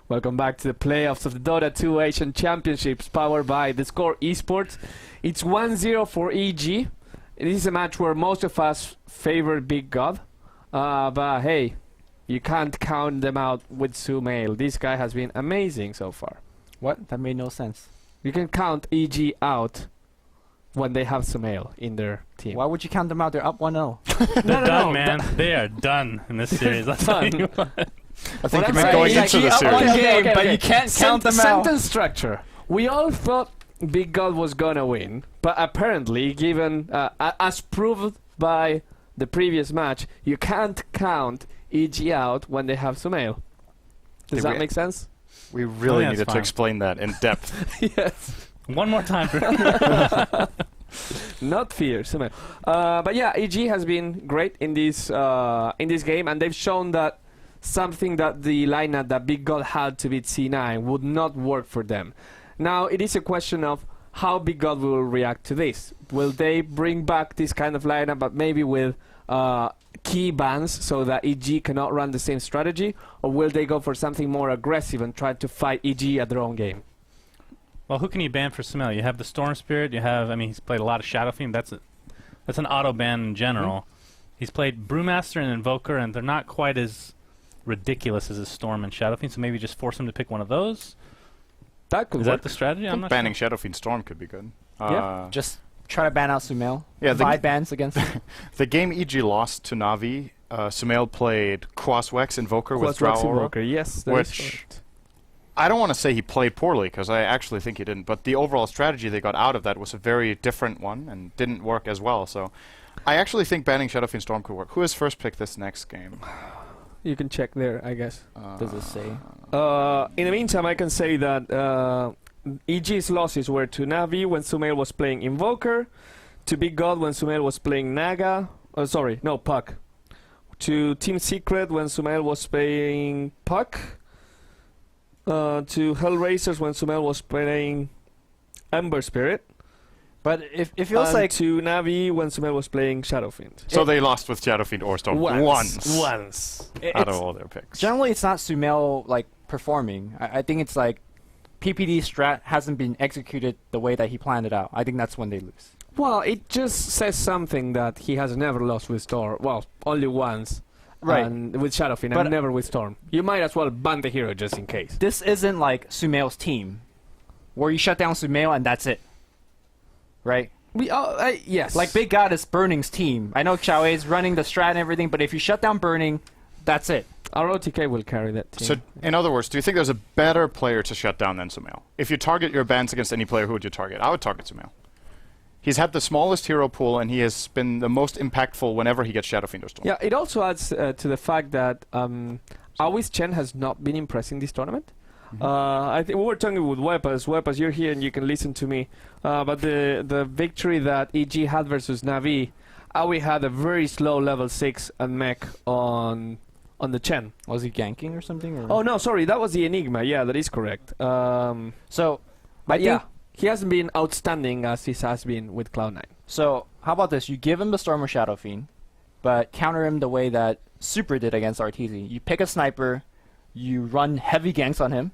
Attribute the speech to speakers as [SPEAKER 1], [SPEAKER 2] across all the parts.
[SPEAKER 1] Welcome back to the playoffs of the Dota 2 Asian Championships powered by the Score Esports. It's 1-0 for EG. It is a match where most of us favor Big God. But hey, you can't count them out with Sumail. This guy has been amazing so far.
[SPEAKER 2] What? That made no sense.
[SPEAKER 1] You can count EG out when they have Sumail in their team.
[SPEAKER 2] Why would you count them out? They're up 1-0.
[SPEAKER 3] They're done, man. They are done in this series. Let's tell you what.
[SPEAKER 4] I think you've been going into the series.
[SPEAKER 2] Game, but you can't count them out.
[SPEAKER 1] Sentence structure. We all thought Big God was gonna win, but apparently, given as proved by the previous match, you can't count EG out when they have Sumail. Does that make sense?
[SPEAKER 4] We really needed to explain that in depth.
[SPEAKER 1] Yes.
[SPEAKER 3] One more time.
[SPEAKER 1] Not fear, Sumail. But yeah, EG has been great in this game, and they've shown that something that the lineup that Big God had to beat C9 would not work for them. Now, it is a question of how Big God will react to this. Will they bring back this kind of lineup, but maybe with key bans so that EG cannot run the same strategy? Or will they go for something more aggressive and try to fight EG at their own game?
[SPEAKER 3] Well, who can you ban for Sumail? You have the Storm Spirit. You have, I mean, he's played a lot of Shadow Fiend. That's an auto ban in general. He's played Brewmaster and Invoker, and they're not quite as ridiculous as his Storm and Shadow Fiend, so maybe just force him to pick one of those.
[SPEAKER 1] That could
[SPEAKER 3] Is
[SPEAKER 1] work.
[SPEAKER 3] that the strategy? I'm not
[SPEAKER 4] Banning
[SPEAKER 3] sure.
[SPEAKER 4] Shadow Fiend Storm could be good.
[SPEAKER 1] Yeah.
[SPEAKER 2] Just try to ban out Sumail.
[SPEAKER 4] Yeah,
[SPEAKER 2] 5 bans against him.
[SPEAKER 4] The game EG lost to Na'Vi, Sumail played Quaswex Invoker with Drow Aura,
[SPEAKER 1] Invoker, yes. That is
[SPEAKER 4] which
[SPEAKER 1] correct.
[SPEAKER 4] I don't want to say he played poorly, because I actually think he didn't, but the overall strategy they got out of that was a very different one and didn't work as well. So I actually think banning Shadow Fiend Storm could work. Who has first pick this next game?
[SPEAKER 1] You can check there, I guess.
[SPEAKER 2] Does it say?
[SPEAKER 1] In the meantime, I can say that EG's losses were to Na'Vi when Sumail was playing Invoker, to Big God when Sumail was playing Naga, Puck, to Team Secret when Sumail was playing Puck, to Hellraisers when Sumail was playing Ember Spirit,
[SPEAKER 2] But it feels like
[SPEAKER 1] to Na'Vi when Sumail was playing Shadow Fiend.
[SPEAKER 4] So they lost with Shadow Fiend or Storm once out of all their picks.
[SPEAKER 2] generally it's not Sumail like performing. I think it's like PPD strat hasn't been executed the way that he planned it out. I think that's when they lose.
[SPEAKER 1] Well, it just says something that he has never lost with Storm. Well, only once.
[SPEAKER 2] Right.
[SPEAKER 1] And with Shadow Fiend,
[SPEAKER 2] But
[SPEAKER 1] and never with Storm. You might as well ban the hero just in case.
[SPEAKER 2] This isn't like Sumail's team, where you shut down Sumail and that's it. Right?
[SPEAKER 1] Yes.
[SPEAKER 2] Like Big God is Burning's team. I know Xiao is running the strat and everything, but if you shut down Burning, that's it.
[SPEAKER 1] Our OTK will carry that team.
[SPEAKER 4] So, in other words, do you think there's a better player to shut down than Sumail? If you target your bans against any player, who would you target? I would target Sumail. He's had the smallest hero pool, and he has been the most impactful whenever he gets Shadow Fiend or Storm.
[SPEAKER 1] Yeah, it also adds to the fact that Awis Chen has not been impressing this tournament. I think we were talking with Wepas, you're here and you can listen to me. But the victory that EG had versus Na'Vi, Awi had a very slow level 6 and mech on the Chen.
[SPEAKER 2] Was he ganking or something? Or?
[SPEAKER 1] Oh no, sorry, that was the Enigma. Yeah, that is correct.
[SPEAKER 2] So,
[SPEAKER 1] But yeah, he hasn't been outstanding as he has been with Cloud9.
[SPEAKER 2] So, how about this? You give him the Storm or Shadow Fiend, but counter him the way that Super did against RTZ. You pick a sniper, you run heavy ganks on him.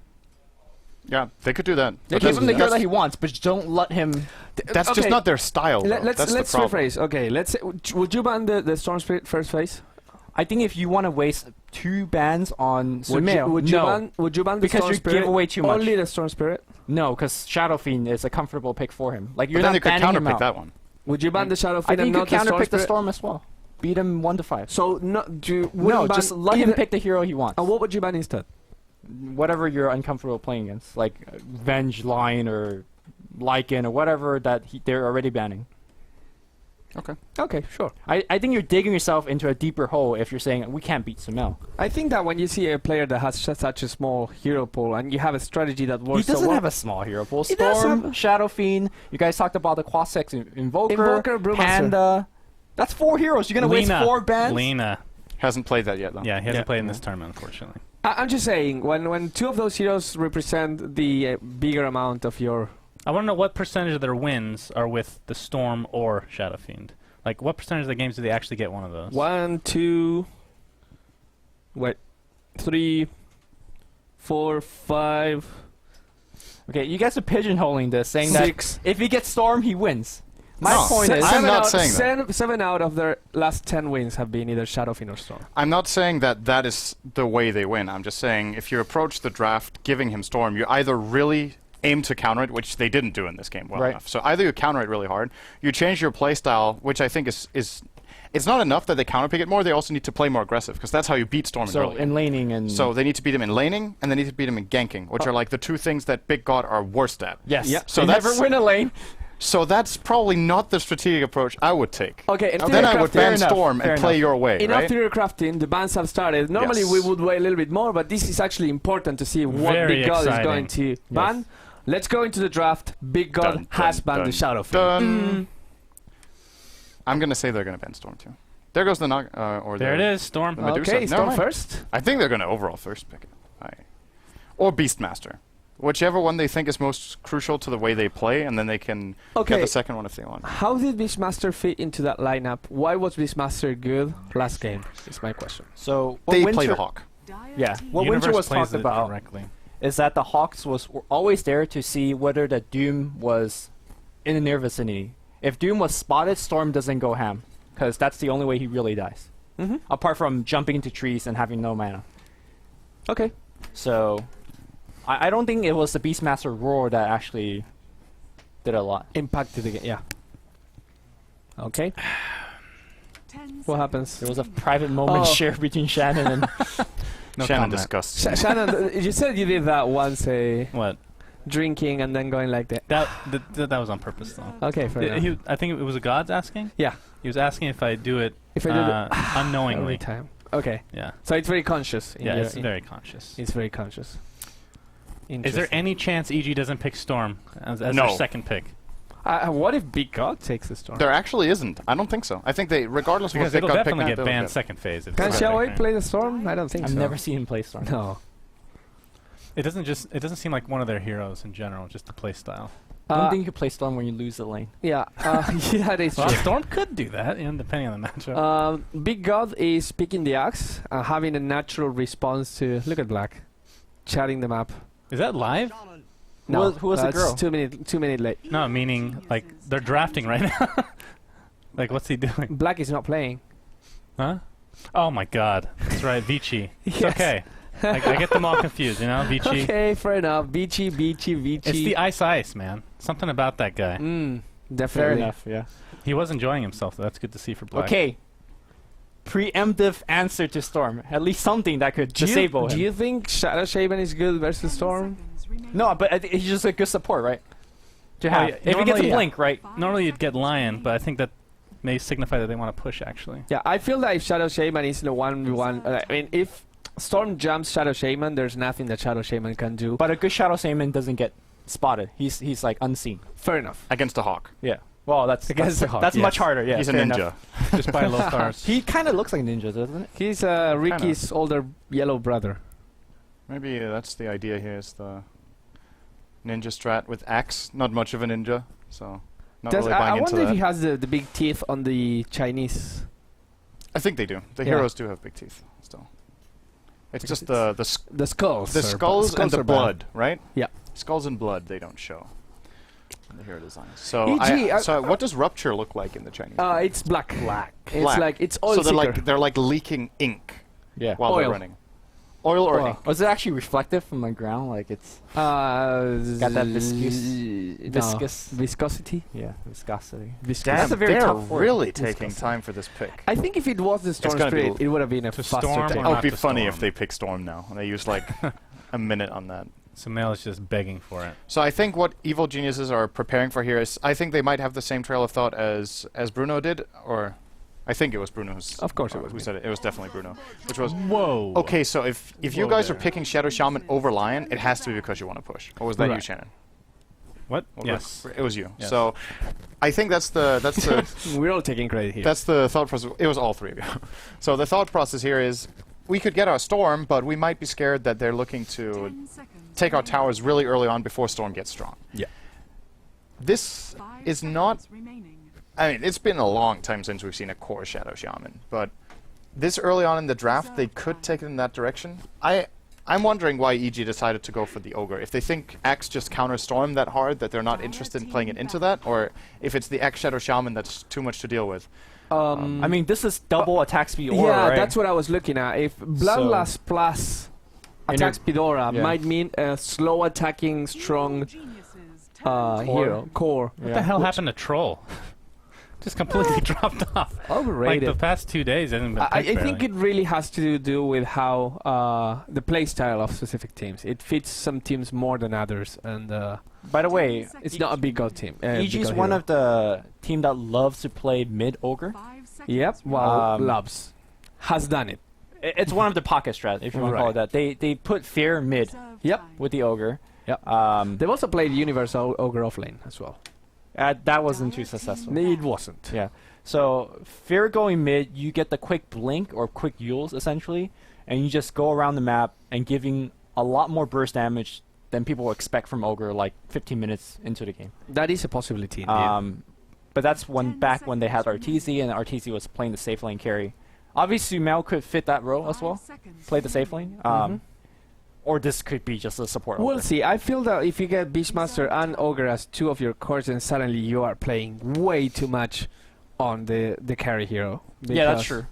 [SPEAKER 4] Yeah, they could do that.
[SPEAKER 2] They give him the hero that he wants, but don't let him...
[SPEAKER 4] That's just not their style, though.
[SPEAKER 1] Let's rephrase. Okay, let's say, would you ban the Storm Spirit first phase?
[SPEAKER 2] I think if you want to waste 2 bans on Sumail,
[SPEAKER 1] would you ban the
[SPEAKER 2] because
[SPEAKER 1] Storm
[SPEAKER 2] you
[SPEAKER 1] Spirit?
[SPEAKER 2] give away too much.
[SPEAKER 1] Only the Storm Spirit?
[SPEAKER 2] No, because Shadow Fiend is a comfortable pick for him. Like, you're
[SPEAKER 4] But then
[SPEAKER 2] not
[SPEAKER 4] you could
[SPEAKER 2] banning him
[SPEAKER 4] counterpick
[SPEAKER 2] out.
[SPEAKER 4] that one.
[SPEAKER 1] Would you ban the Shadow
[SPEAKER 2] I
[SPEAKER 1] Fiend
[SPEAKER 2] think
[SPEAKER 1] and
[SPEAKER 2] you
[SPEAKER 1] not
[SPEAKER 2] could
[SPEAKER 1] the Storm
[SPEAKER 2] counterpick the
[SPEAKER 1] Spirit?
[SPEAKER 2] Storm as well. Beat him 1-5.
[SPEAKER 1] So
[SPEAKER 2] just let him pick the hero he wants.
[SPEAKER 1] And what would you ban instead?
[SPEAKER 2] Whatever you're uncomfortable playing against, like Venge Line or Lycan or whatever that they're already banning.
[SPEAKER 1] Okay, sure.
[SPEAKER 2] I think you're digging yourself into a deeper hole if you're saying we can't beat Sumail.
[SPEAKER 1] I think that when you see a player that has such a small hero pool and you have a strategy that
[SPEAKER 2] He
[SPEAKER 1] works
[SPEAKER 2] doesn't
[SPEAKER 1] so well,
[SPEAKER 2] have a small hero pool.
[SPEAKER 1] He does
[SPEAKER 2] Storm,
[SPEAKER 1] have-
[SPEAKER 2] Shadow Fiend. You guys talked about the Quaswex Invoker,
[SPEAKER 1] Brewmaster.
[SPEAKER 2] Panda. That's 4 heroes. You're gonna waste 4 bans.
[SPEAKER 3] Lena.
[SPEAKER 4] Hasn't played that yet, though.
[SPEAKER 3] Yeah, he hasn't played in this tournament, unfortunately.
[SPEAKER 1] I'm just saying, when 2 of those heroes represent the bigger amount of your...
[SPEAKER 3] I want to know what percentage of their wins are with the Storm or Shadow Fiend. Like, what percentage of the games do they actually get one of those?
[SPEAKER 1] 1, 2... Wait. 3... 4, 5,
[SPEAKER 2] Okay, you guys are pigeonholing this, saying
[SPEAKER 1] 6.
[SPEAKER 2] that if he gets Storm, he wins. My
[SPEAKER 4] No,
[SPEAKER 2] point is,
[SPEAKER 4] I'm not saying that.
[SPEAKER 1] 7 out of their last 10 wins have been either Shadowfiend or Storm.
[SPEAKER 4] I'm not saying that that is the way they win. I'm just saying if you approach the draft giving him Storm, you either really aim to counter it, which they didn't do in this game well
[SPEAKER 2] Right.
[SPEAKER 4] enough. So either you counter it really hard, you change your playstyle, which I think is it's not enough that they counterpick it more. They also need to play more aggressive because that's how you beat Storm.
[SPEAKER 2] so
[SPEAKER 4] early.
[SPEAKER 2] in laning and
[SPEAKER 4] So they need to beat him in laning and they need to beat him in ganking, which are like the two things that Big God are worst at.
[SPEAKER 2] yes,
[SPEAKER 1] Yep.
[SPEAKER 4] So
[SPEAKER 2] they
[SPEAKER 4] that's-
[SPEAKER 2] never win a lane.
[SPEAKER 4] So that's probably not the strategic approach I would take.
[SPEAKER 1] Okay, in
[SPEAKER 4] Then I would
[SPEAKER 2] fair
[SPEAKER 4] ban
[SPEAKER 2] enough,
[SPEAKER 4] Storm
[SPEAKER 2] fair
[SPEAKER 4] and play
[SPEAKER 2] enough.
[SPEAKER 4] your way,
[SPEAKER 1] in
[SPEAKER 4] right?
[SPEAKER 1] theory crafting, the bans have started. Normally
[SPEAKER 4] Yes.
[SPEAKER 1] we would wait a little bit more, but this is actually important to see what
[SPEAKER 3] Very
[SPEAKER 1] Big God is
[SPEAKER 3] exciting.
[SPEAKER 1] going to ban. Let's go into the draft. Big God
[SPEAKER 4] Dun,
[SPEAKER 1] has
[SPEAKER 4] dun,
[SPEAKER 1] banned the
[SPEAKER 4] dun,
[SPEAKER 1] Shadowfiend.
[SPEAKER 4] dun. I'm gonna say they're gonna ban Storm too. There goes the
[SPEAKER 3] There it is, Storm.
[SPEAKER 4] The Medusa.
[SPEAKER 1] Okay,
[SPEAKER 4] Never
[SPEAKER 1] Storm
[SPEAKER 4] mind.
[SPEAKER 1] first.
[SPEAKER 4] I think they're gonna overall first pick it. Or Beastmaster. Whichever one they think is most crucial to the way they play, and then they can get
[SPEAKER 1] Okay,
[SPEAKER 4] the second one if they want.
[SPEAKER 1] how did Beastmaster fit into that lineup? Why was Beastmaster good last game? Is my question.
[SPEAKER 2] So what
[SPEAKER 4] They
[SPEAKER 2] Winter,
[SPEAKER 4] play the Hawk.
[SPEAKER 2] Yeah, what
[SPEAKER 3] Universe
[SPEAKER 2] Winter was
[SPEAKER 3] plays
[SPEAKER 2] talked
[SPEAKER 3] it
[SPEAKER 2] about
[SPEAKER 3] correctly.
[SPEAKER 2] is that the Hawks were always there to see whether the Doom was in the near vicinity. If Doom was spotted, Storm doesn't go ham, because that's the only way he really dies.
[SPEAKER 1] Mm-hmm.
[SPEAKER 2] Apart from jumping into trees and having no mana.
[SPEAKER 1] Okay.
[SPEAKER 2] So, I don't think it was the Beastmaster Roar that actually did a lot.
[SPEAKER 1] Impacted the game. Yeah. Okay. What happens?
[SPEAKER 2] There was a private moment
[SPEAKER 1] Oh.
[SPEAKER 2] shared between Shannon and
[SPEAKER 3] No
[SPEAKER 4] Shannon
[SPEAKER 3] comment.
[SPEAKER 4] discussed.
[SPEAKER 1] Shannon, you said you did that once,
[SPEAKER 3] What?
[SPEAKER 1] drinking and then going like that.
[SPEAKER 3] That was on purpose, though.
[SPEAKER 1] Okay, fair enough.
[SPEAKER 3] I think it was a GoDz asking?
[SPEAKER 1] Yeah.
[SPEAKER 3] He was asking if I do it
[SPEAKER 1] If I do it
[SPEAKER 3] unknowingly.
[SPEAKER 1] every time. Okay.
[SPEAKER 3] Yeah.
[SPEAKER 1] So it's very conscious.
[SPEAKER 3] Yeah, it's very conscious.
[SPEAKER 1] It's very conscious.
[SPEAKER 3] Is there any chance EG doesn't pick Storm as their
[SPEAKER 4] No.
[SPEAKER 3] second pick?
[SPEAKER 1] what if Big God takes the Storm?
[SPEAKER 4] There actually isn't. I don't think so. I think they, regardless of what
[SPEAKER 3] Because
[SPEAKER 4] they
[SPEAKER 3] it'll
[SPEAKER 4] got picked
[SPEAKER 3] definitely
[SPEAKER 4] now,
[SPEAKER 3] get
[SPEAKER 4] they'll
[SPEAKER 3] banned second phase. if
[SPEAKER 1] Can
[SPEAKER 3] it's second
[SPEAKER 1] Xiaowei
[SPEAKER 3] pick.
[SPEAKER 1] play the Storm? I don't think
[SPEAKER 2] I've
[SPEAKER 1] so.
[SPEAKER 2] never seen him play Storm.
[SPEAKER 1] No.
[SPEAKER 3] It doesn't seem like one of their heroes in general, just the play style.
[SPEAKER 2] I don't think you can play Storm when you lose the lane.
[SPEAKER 1] Yeah. Yeah, that is
[SPEAKER 3] Well,
[SPEAKER 1] true.
[SPEAKER 3] Storm could do that, depending on the matchup.
[SPEAKER 1] Big God is picking the axe, having a natural response to look at Black, chatting them up.
[SPEAKER 3] Is that live?
[SPEAKER 1] No,
[SPEAKER 2] Who was the
[SPEAKER 1] that's
[SPEAKER 2] girl?
[SPEAKER 1] 2 minutes late.
[SPEAKER 3] No, meaning like they're drafting right now. Like, what's he doing?
[SPEAKER 1] Black is not playing.
[SPEAKER 3] Huh? Oh my God! That's right, Vici. It's
[SPEAKER 1] Yes.
[SPEAKER 3] okay. I get them all confused, Vici.
[SPEAKER 1] Okay, fair enough. Vici.
[SPEAKER 3] It's the ice, man. Something about that guy.
[SPEAKER 1] Definitely.
[SPEAKER 2] Fair enough, yeah.
[SPEAKER 3] He was enjoying himself. That's good to see for Black.
[SPEAKER 2] Okay. Preemptive answer to Storm. At least something that could disable
[SPEAKER 1] Do
[SPEAKER 2] him.
[SPEAKER 1] you think Shadow Shaman is good versus Storm?
[SPEAKER 2] No, but he's just a good support, right? To
[SPEAKER 3] Well,
[SPEAKER 2] have.
[SPEAKER 3] yeah,
[SPEAKER 2] If he gets a
[SPEAKER 3] normally, yeah.
[SPEAKER 2] blink, right?
[SPEAKER 3] Normally you'd get Lion, but I think that may signify that they want to push, actually.
[SPEAKER 1] Yeah, I feel that if Shadow Shaman is in a 1v1, I mean, if Storm jumps Shadow Shaman, there's nothing that Shadow Shaman can do.
[SPEAKER 2] But a good Shadow Shaman doesn't get spotted. He's like unseen.
[SPEAKER 1] Fair enough.
[SPEAKER 4] Against a Hawk.
[SPEAKER 2] Yeah. Well, that's
[SPEAKER 1] Against the Hawk,
[SPEAKER 2] that's much
[SPEAKER 1] yes.
[SPEAKER 2] harder. Yeah,
[SPEAKER 4] He's a
[SPEAKER 2] fair
[SPEAKER 4] ninja.
[SPEAKER 2] enough.
[SPEAKER 3] Just by low stars.
[SPEAKER 2] He kind of looks like ninja, doesn't it?
[SPEAKER 1] He's Ricky's older yellow brother.
[SPEAKER 4] Maybe that's the idea here, is the ninja strat with axe. Not much of a ninja, so not really
[SPEAKER 1] I
[SPEAKER 4] buying into
[SPEAKER 1] wonder if
[SPEAKER 4] that.
[SPEAKER 1] he has the big teeth on the Chinese.
[SPEAKER 4] I think they do. The
[SPEAKER 1] Yeah.
[SPEAKER 4] heroes do have big teeth, still. It's just the
[SPEAKER 1] The skulls.
[SPEAKER 4] the skulls and the
[SPEAKER 1] are bad.
[SPEAKER 4] blood, right?
[SPEAKER 1] Yeah.
[SPEAKER 4] Skulls and blood they don't show in the hero designs. So,
[SPEAKER 1] EG,
[SPEAKER 4] so what does rupture look like in the Chinese?
[SPEAKER 1] It's black. It's
[SPEAKER 4] Black.
[SPEAKER 1] like it's oil
[SPEAKER 4] so
[SPEAKER 1] seeker.
[SPEAKER 4] they're like leaking ink
[SPEAKER 2] Yeah.
[SPEAKER 4] while they're
[SPEAKER 1] Oil.
[SPEAKER 4] running. Oil or
[SPEAKER 1] Oil.
[SPEAKER 4] ink?
[SPEAKER 2] Was it actually reflective from the ground? Like it's
[SPEAKER 1] Got
[SPEAKER 2] that viscous.
[SPEAKER 1] viscosity.
[SPEAKER 2] yeah, viscosity.
[SPEAKER 1] Viscosity.
[SPEAKER 2] That's a very
[SPEAKER 4] they're
[SPEAKER 2] tough word.
[SPEAKER 4] really
[SPEAKER 1] Viscosity.
[SPEAKER 4] taking time for this pick.
[SPEAKER 1] I think if it was the Storm
[SPEAKER 4] gonna be
[SPEAKER 1] Spirit, it would have been a
[SPEAKER 3] To
[SPEAKER 1] faster
[SPEAKER 3] Storm
[SPEAKER 1] pick.
[SPEAKER 3] or
[SPEAKER 4] It would
[SPEAKER 3] not
[SPEAKER 4] be
[SPEAKER 3] to
[SPEAKER 4] funny if
[SPEAKER 3] Storm.
[SPEAKER 4] they pick Storm now, and they use like a minute on that.
[SPEAKER 3] So Mel is just begging for it.
[SPEAKER 4] So I think what evil geniuses are preparing for here is, I think they might have the same trail of thought as Bruno did, or I think it was Bruno
[SPEAKER 1] Of course it was
[SPEAKER 4] who
[SPEAKER 1] me.
[SPEAKER 4] said it. It was definitely Bruno, which was
[SPEAKER 3] Whoa.
[SPEAKER 4] okay. So if you
[SPEAKER 3] Whoa
[SPEAKER 4] guys are
[SPEAKER 3] there.
[SPEAKER 4] picking Shadow Shaman over Lion, it has to be because you want to push. Or was that you,
[SPEAKER 1] Right.
[SPEAKER 4] Shannon?
[SPEAKER 3] What?
[SPEAKER 4] Or
[SPEAKER 3] Yes.
[SPEAKER 4] it was you.
[SPEAKER 3] Yes.
[SPEAKER 4] So I think that's the
[SPEAKER 1] We're all taking credit here.
[SPEAKER 4] that's the thought process. It was all three of you. So the thought process here is, we could get our Storm, but we might be scared that they're looking to take our towers really early on before Storm gets strong.
[SPEAKER 1] Yeah.
[SPEAKER 4] This is not... I mean, it's been a long time since we've seen a core Shadow Shaman, but this early on in the draft, they could take it in that direction. I'm wondering why EG decided to go for the Ogre. If they think Axe just counters Storm that hard that they're not interested in playing it into that, or if it's the Axe Shadow Shaman that's too much to deal with.
[SPEAKER 2] I mean, this is double attack speed aura,
[SPEAKER 1] yeah,
[SPEAKER 2] right?
[SPEAKER 1] that's what I was looking at. If Bloodlust plus attack speed aura might mean a slow attacking, strong hero, core.
[SPEAKER 3] What the hell happened to Troll? Just completely dropped off.
[SPEAKER 1] Overrated.
[SPEAKER 3] Like the past 2 days, hasn't been
[SPEAKER 1] I
[SPEAKER 3] picked
[SPEAKER 1] think
[SPEAKER 3] barely.
[SPEAKER 1] it really has to do with how the play style of specific teams. It fits some teams more than others, and
[SPEAKER 2] By the way,
[SPEAKER 1] it's not a big god team.
[SPEAKER 2] EG is one of the team that loves to play mid ogre.
[SPEAKER 1] Yep. Well, loves has done it.
[SPEAKER 2] It's one of the pocket strat, if you want to call it that. They put fear mid.
[SPEAKER 1] Yep.
[SPEAKER 2] With the ogre.
[SPEAKER 1] Yep. They've also played Universal Ogre offlane as well.
[SPEAKER 2] That wasn't too successful.
[SPEAKER 1] It wasn't.
[SPEAKER 2] Yeah. So fear going mid, you get the quick blink or quick Yules essentially, and you just go around the map and giving a lot more burst damage than people expect from ogre, like 15 minutes into the game.
[SPEAKER 1] That is a possibility. Indeed.
[SPEAKER 2] But that's back when they had Arteezy, and Arteezy was playing the safe lane carry. Obviously, Mel could fit that role as well, play the safe lane. Or this could be just a support ogre.
[SPEAKER 1] We'll see. I feel that if you get Beastmaster and Ogre as two of your cores, then suddenly you are playing way too much on the carry hero.
[SPEAKER 2] Yeah, that's true.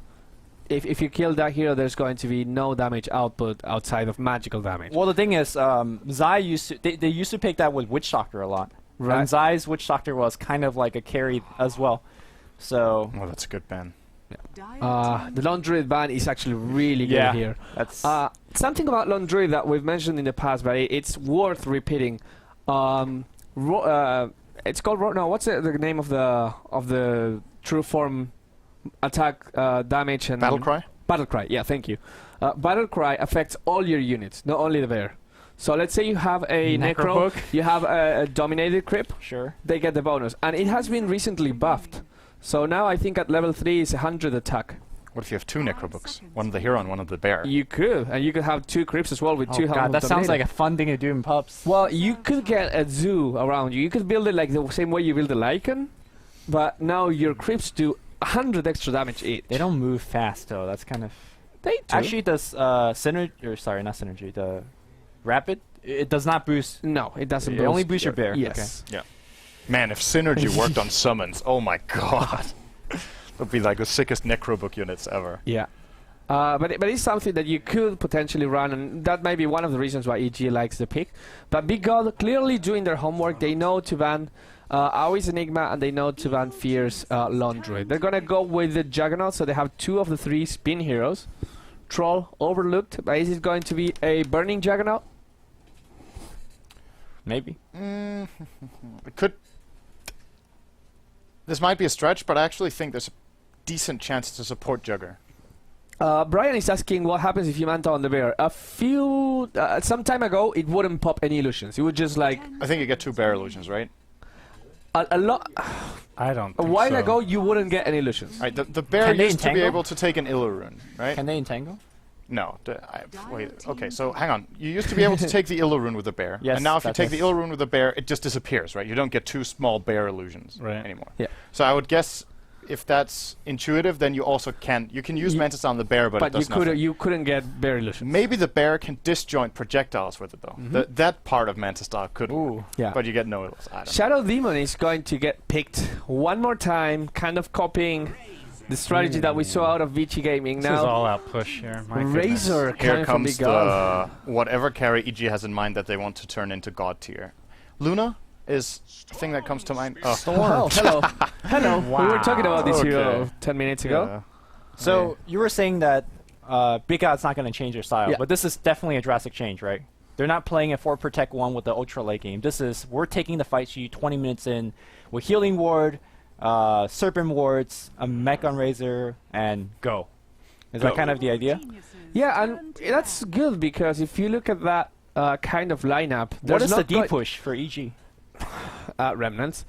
[SPEAKER 1] If you kill that hero, there's going to be no damage output outside of magical damage.
[SPEAKER 2] Well, the thing is, Zai they used to pick that with Witch Doctor a lot.
[SPEAKER 1] Right.
[SPEAKER 2] And Zai's Witch Doctor was kind of like a carry as well. So...
[SPEAKER 4] Well, that's a good ban.
[SPEAKER 1] The Lone Druid ban is actually really good here.
[SPEAKER 2] That's
[SPEAKER 1] something about Lone Druid that we've mentioned in the past, but it's worth repeating. It's called no. What's the name of the true form attack damage and
[SPEAKER 4] Battlecry?
[SPEAKER 1] Battlecry. Yeah, thank you. Battlecry affects all your units, not only the bear. So let's say you have a Necro, you have a Dominated Crypt.
[SPEAKER 2] Sure.
[SPEAKER 1] They get the bonus, and it has been recently buffed. So now I think at level 3 is 100 attack.
[SPEAKER 4] What if you have two Necrobooks? One of the hero and one of the bear?
[SPEAKER 1] You could, and you could have two Crypts as well with two
[SPEAKER 2] God,
[SPEAKER 1] helmets.
[SPEAKER 2] that sounds like a fun thing to do in pubs.
[SPEAKER 1] Well, you could get a zoo around you. You could build it like the same way you build a Lycan, but now your Crypts do 100 extra damage each.
[SPEAKER 2] They don't move fast though. That's kind of...
[SPEAKER 1] They do.
[SPEAKER 2] Actually, does synergy... Or sorry, not synergy. The rapid... It does not boost...
[SPEAKER 1] No, it doesn't boost.
[SPEAKER 2] It only boosts your bear.
[SPEAKER 1] Yes.
[SPEAKER 2] Okay.
[SPEAKER 4] Yeah. Man, if Synergy worked on summons, oh my god. That would be like the sickest Necrobook units ever.
[SPEAKER 1] Yeah. But it's something that you could potentially run, and that might be one of the reasons why EG likes the pick. But Big God clearly doing their homework. They know to ban Aoi's Enigma, and they know to ban Fierce Lone Druid. They're going to go with the Juggernaut, so they have two of the three spin heroes. Troll overlooked, but is it going to be a Burning Juggernaut?
[SPEAKER 2] Maybe.
[SPEAKER 4] It could... This might be a stretch, but I actually think there's a decent chance to support Jugger.
[SPEAKER 1] Brian is asking what happens if you manta on the bear. Some time ago, it wouldn't pop any illusions. It would just like...
[SPEAKER 4] I think you get two bear illusions, right?
[SPEAKER 1] A lot...
[SPEAKER 3] I don't
[SPEAKER 1] A
[SPEAKER 3] think
[SPEAKER 1] while
[SPEAKER 3] so.
[SPEAKER 1] ago, you wouldn't get any illusions.
[SPEAKER 4] Right, the bear
[SPEAKER 2] Can they
[SPEAKER 4] used to be
[SPEAKER 2] entangle?
[SPEAKER 4] able to take an Illarune, right?
[SPEAKER 2] Can they entangle?
[SPEAKER 4] No. Wait, okay, so hang on. You used to be able to take the Illarune with the bear,
[SPEAKER 2] Yes,
[SPEAKER 4] and now if you
[SPEAKER 2] that
[SPEAKER 4] take the
[SPEAKER 2] is-
[SPEAKER 4] Illarune with the bear, it just disappears, right? You don't get two small bear illusions anymore.
[SPEAKER 1] Yeah.
[SPEAKER 4] So I would guess if that's intuitive, then you also can use Mantis on the bear, but it does nothing.
[SPEAKER 1] you couldn't get bear illusions.
[SPEAKER 4] Maybe the bear can disjoint projectiles with it, though. That part of Mantis style could work,
[SPEAKER 1] Yeah.
[SPEAKER 4] but you get no illusions. I don't know.
[SPEAKER 1] Shadow Demon is going to get picked one more time, kind of copying the strategy that we saw out of Vici Gaming.
[SPEAKER 3] This is
[SPEAKER 1] Now,
[SPEAKER 3] all out push here. My goodness.
[SPEAKER 1] Razor
[SPEAKER 4] Here
[SPEAKER 1] coming from
[SPEAKER 4] comes
[SPEAKER 1] Big God.
[SPEAKER 4] the whatever carry EG has in mind that they want to turn into God tier. Luna is the thing that comes to mind. Oh,
[SPEAKER 1] Oh, hello. Hello. We were talking about this hero
[SPEAKER 4] Okay.
[SPEAKER 1] 10 minutes ago.
[SPEAKER 4] Yeah.
[SPEAKER 2] So you were saying that Big God's not going to change their style,
[SPEAKER 1] Yeah.
[SPEAKER 2] but this is definitely a drastic change, right? They're not playing a 4 Protect 1 with the Ultra late game. This is, we're taking the fight to you 20 minutes in with Healing Ward, Serpent Wards, a Mech on Razor, and go. Is that kind of the idea?
[SPEAKER 1] Yeah, and that's good because if you look at that kind of lineup,
[SPEAKER 2] What
[SPEAKER 1] there's
[SPEAKER 2] is the
[SPEAKER 1] not
[SPEAKER 2] D push for EG?
[SPEAKER 1] Remnants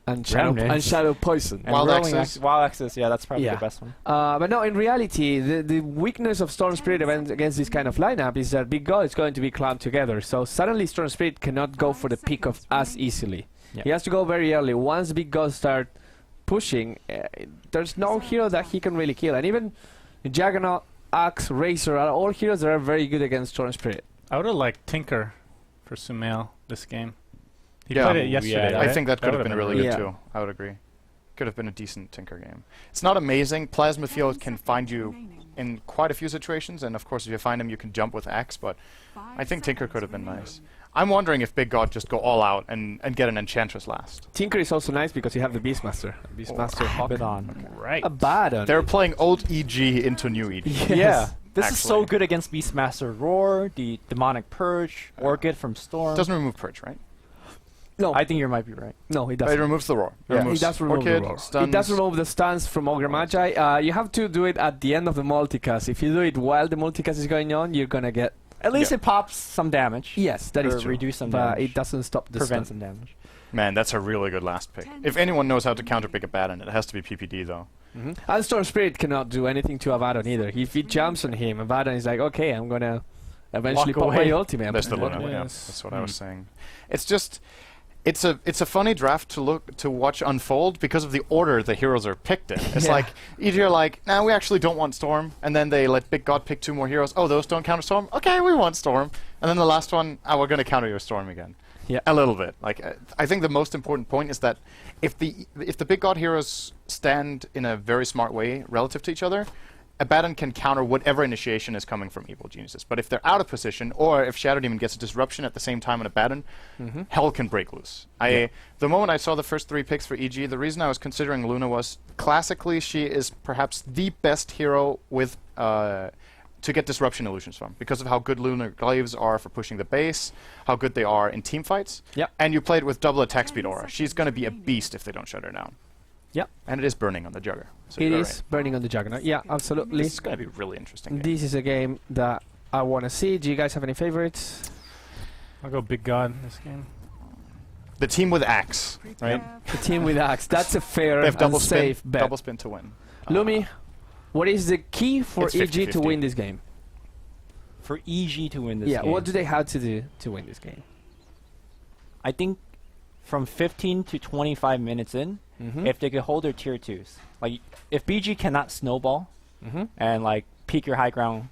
[SPEAKER 1] and Shadow,
[SPEAKER 2] Remnants.
[SPEAKER 1] and Shadow Poison.
[SPEAKER 2] And
[SPEAKER 4] Wild
[SPEAKER 2] Rolling
[SPEAKER 4] Axis.
[SPEAKER 2] Wild Axis, yeah, that's probably
[SPEAKER 1] Yeah.
[SPEAKER 2] the best one.
[SPEAKER 1] But no, in reality, the weakness of Storm Spirit against this kind of lineup is that Big God is going to be clumped together. So suddenly Storm Spirit cannot go for the pick of as easily.
[SPEAKER 2] Yeah.
[SPEAKER 1] He has to go very early. Once Big God start pushing, there's no hero that he can really kill. And even Juggernaut Axe, Razor are all heroes that are very good against Storm Spirit.
[SPEAKER 3] I would have liked Tinker for Sumail this game. He
[SPEAKER 4] Yeah.
[SPEAKER 3] played it yesterday.
[SPEAKER 2] Yeah,
[SPEAKER 3] right?
[SPEAKER 4] I think that could have
[SPEAKER 3] would've
[SPEAKER 4] been really good
[SPEAKER 1] Yeah.
[SPEAKER 4] too. I would agree. Could have been a decent Tinker game. It's not amazing. Plasma Field can find you in quite a few situations, and of course if you find him you can jump with Axe, but I think Tinker could have been nice. I'm wondering if Big God just go all out and get an Enchantress last.
[SPEAKER 1] Tinker is also nice because you have the Beastmaster. Beastmaster
[SPEAKER 2] Hawkon.
[SPEAKER 3] Right.
[SPEAKER 1] Abaddon.
[SPEAKER 4] They're playing old EG into new EG.
[SPEAKER 1] Yes.
[SPEAKER 2] Yeah. This is so
[SPEAKER 4] Actually.
[SPEAKER 2] good against Beastmaster Roar, the Demonic Purge, Orchid from Storm.
[SPEAKER 4] Doesn't remove Purge, right?
[SPEAKER 1] No,
[SPEAKER 2] I think you might be right.
[SPEAKER 1] no, it
[SPEAKER 4] It
[SPEAKER 1] doesn't.
[SPEAKER 4] removes the Roar.
[SPEAKER 2] Yeah.
[SPEAKER 1] It
[SPEAKER 4] Removes
[SPEAKER 1] does remove
[SPEAKER 4] Orchid,
[SPEAKER 1] the roar. It
[SPEAKER 4] stuns.
[SPEAKER 1] does remove the stuns from Ogre Magi. You have to do it at the end of the multicast. If you do it while the multicast is going on, you're gonna get...
[SPEAKER 2] At least
[SPEAKER 4] Yeah.
[SPEAKER 2] it pops some damage.
[SPEAKER 1] Yes, that is
[SPEAKER 2] Or
[SPEAKER 1] true.
[SPEAKER 2] reduce some
[SPEAKER 1] but
[SPEAKER 2] damage.
[SPEAKER 1] it doesn't stop the
[SPEAKER 2] Prevent
[SPEAKER 1] stun.
[SPEAKER 2] some damage.
[SPEAKER 4] Man, that's a really good last pick. If anyone knows how to counterpick Abaddon, it has to be PPD though.
[SPEAKER 1] And Storm Spirit cannot do anything to Abaddon either. If he jumps on him, Abaddon is like, okay, I'm gonna eventually
[SPEAKER 2] Walk
[SPEAKER 1] pop my
[SPEAKER 2] away.
[SPEAKER 1] ultimate.
[SPEAKER 4] That's the Luna. Yeah,
[SPEAKER 3] Yes.
[SPEAKER 4] that's what I was saying. It's just, it's a funny draft to watch unfold because of the order the heroes are picked in. It's
[SPEAKER 1] Yeah.
[SPEAKER 4] like you're like, nah, we actually don't want Storm, and then they let Big God pick 2 more heroes. Oh, those don't counter Storm. Okay, we want Storm, and then the last one, we're gonna counter your Storm again.
[SPEAKER 1] Yeah.
[SPEAKER 4] A little bit. Like I think the most important point is that if the Big God heroes stand in a very smart way relative to each other, Abaddon can counter whatever initiation is coming from Evil Geniuses. But if they're out of position, or if Shadow Demon gets a disruption at the same time on Abaddon, hell can break loose. The moment I saw the first 3 picks for EG, the reason I was considering Luna was classically she is perhaps the best hero with to get disruption illusions from, because of how good Lunar Glaives are for pushing the base, how good they are in team fights.
[SPEAKER 1] Yep.
[SPEAKER 4] And you play it with double attack speed aura. She's going to be a beast if they don't shut her down.
[SPEAKER 1] Yep.
[SPEAKER 4] And it is burning on the Jugger. So
[SPEAKER 1] It
[SPEAKER 4] you're
[SPEAKER 1] is
[SPEAKER 4] right.
[SPEAKER 1] burning on the Juggernaut. Yeah, absolutely.
[SPEAKER 4] This is going to be a really interesting game.
[SPEAKER 1] This is a game that I want to see. Do you guys have any favorites?
[SPEAKER 3] I'll go Big God this game.
[SPEAKER 4] The team with Axe, right?
[SPEAKER 1] The team with Axe. That's a fair
[SPEAKER 4] They have double
[SPEAKER 1] and
[SPEAKER 4] spin,
[SPEAKER 1] safe bet.
[SPEAKER 4] double spin to win.
[SPEAKER 1] Lumi, what is the key for
[SPEAKER 4] It's
[SPEAKER 1] EG to
[SPEAKER 4] 50-50.
[SPEAKER 1] win this game?
[SPEAKER 2] For EG to win this
[SPEAKER 1] Yeah,
[SPEAKER 2] game,
[SPEAKER 1] what do they have to do to win this game?
[SPEAKER 2] I think from 15 to 25 minutes in, if they could hold their tier 2s. Like, if BG cannot snowball and, like, peak your high ground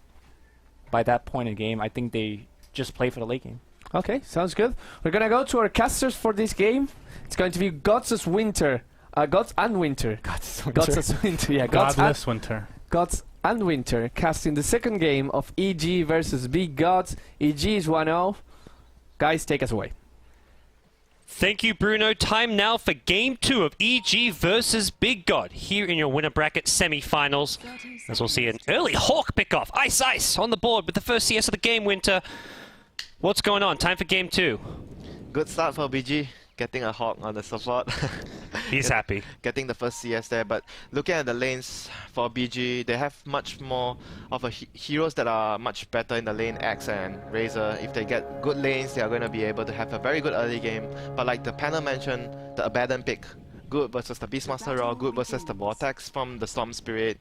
[SPEAKER 2] by that point in the game, I think they just play for the late game.
[SPEAKER 1] Okay, sounds good. We're gonna go to our casters for this game. It's going to be GoDz WinteR. GoDz and WinteR. GoDz WinteR, yeah.
[SPEAKER 3] Godless Winter.
[SPEAKER 1] GoDz and WinteR casting the second game of EG versus Big Gods. EG is 1-0. Guys, take us away.
[SPEAKER 5] Thank you, Bruno. Time now for Game 2 of EG versus Big God here in your winner bracket semi-finals. As we'll see an early Hawk pick-off. Ice on the board with the first CS of the game, Winter. What's going on? Time for Game 2.
[SPEAKER 6] Good start for BG, getting a Hawk on the support.
[SPEAKER 5] He's happy.
[SPEAKER 6] Getting the first CS there, but looking at the lanes for BG, they have much more of a heroes that are much better in the lane, Axe and Razor. If they get good lanes, they are going to be able to have a very good early game. But like the panel mentioned, the Abaddon pick, good versus the Beastmaster Raw, good versus the Vortex from the Storm Spirit.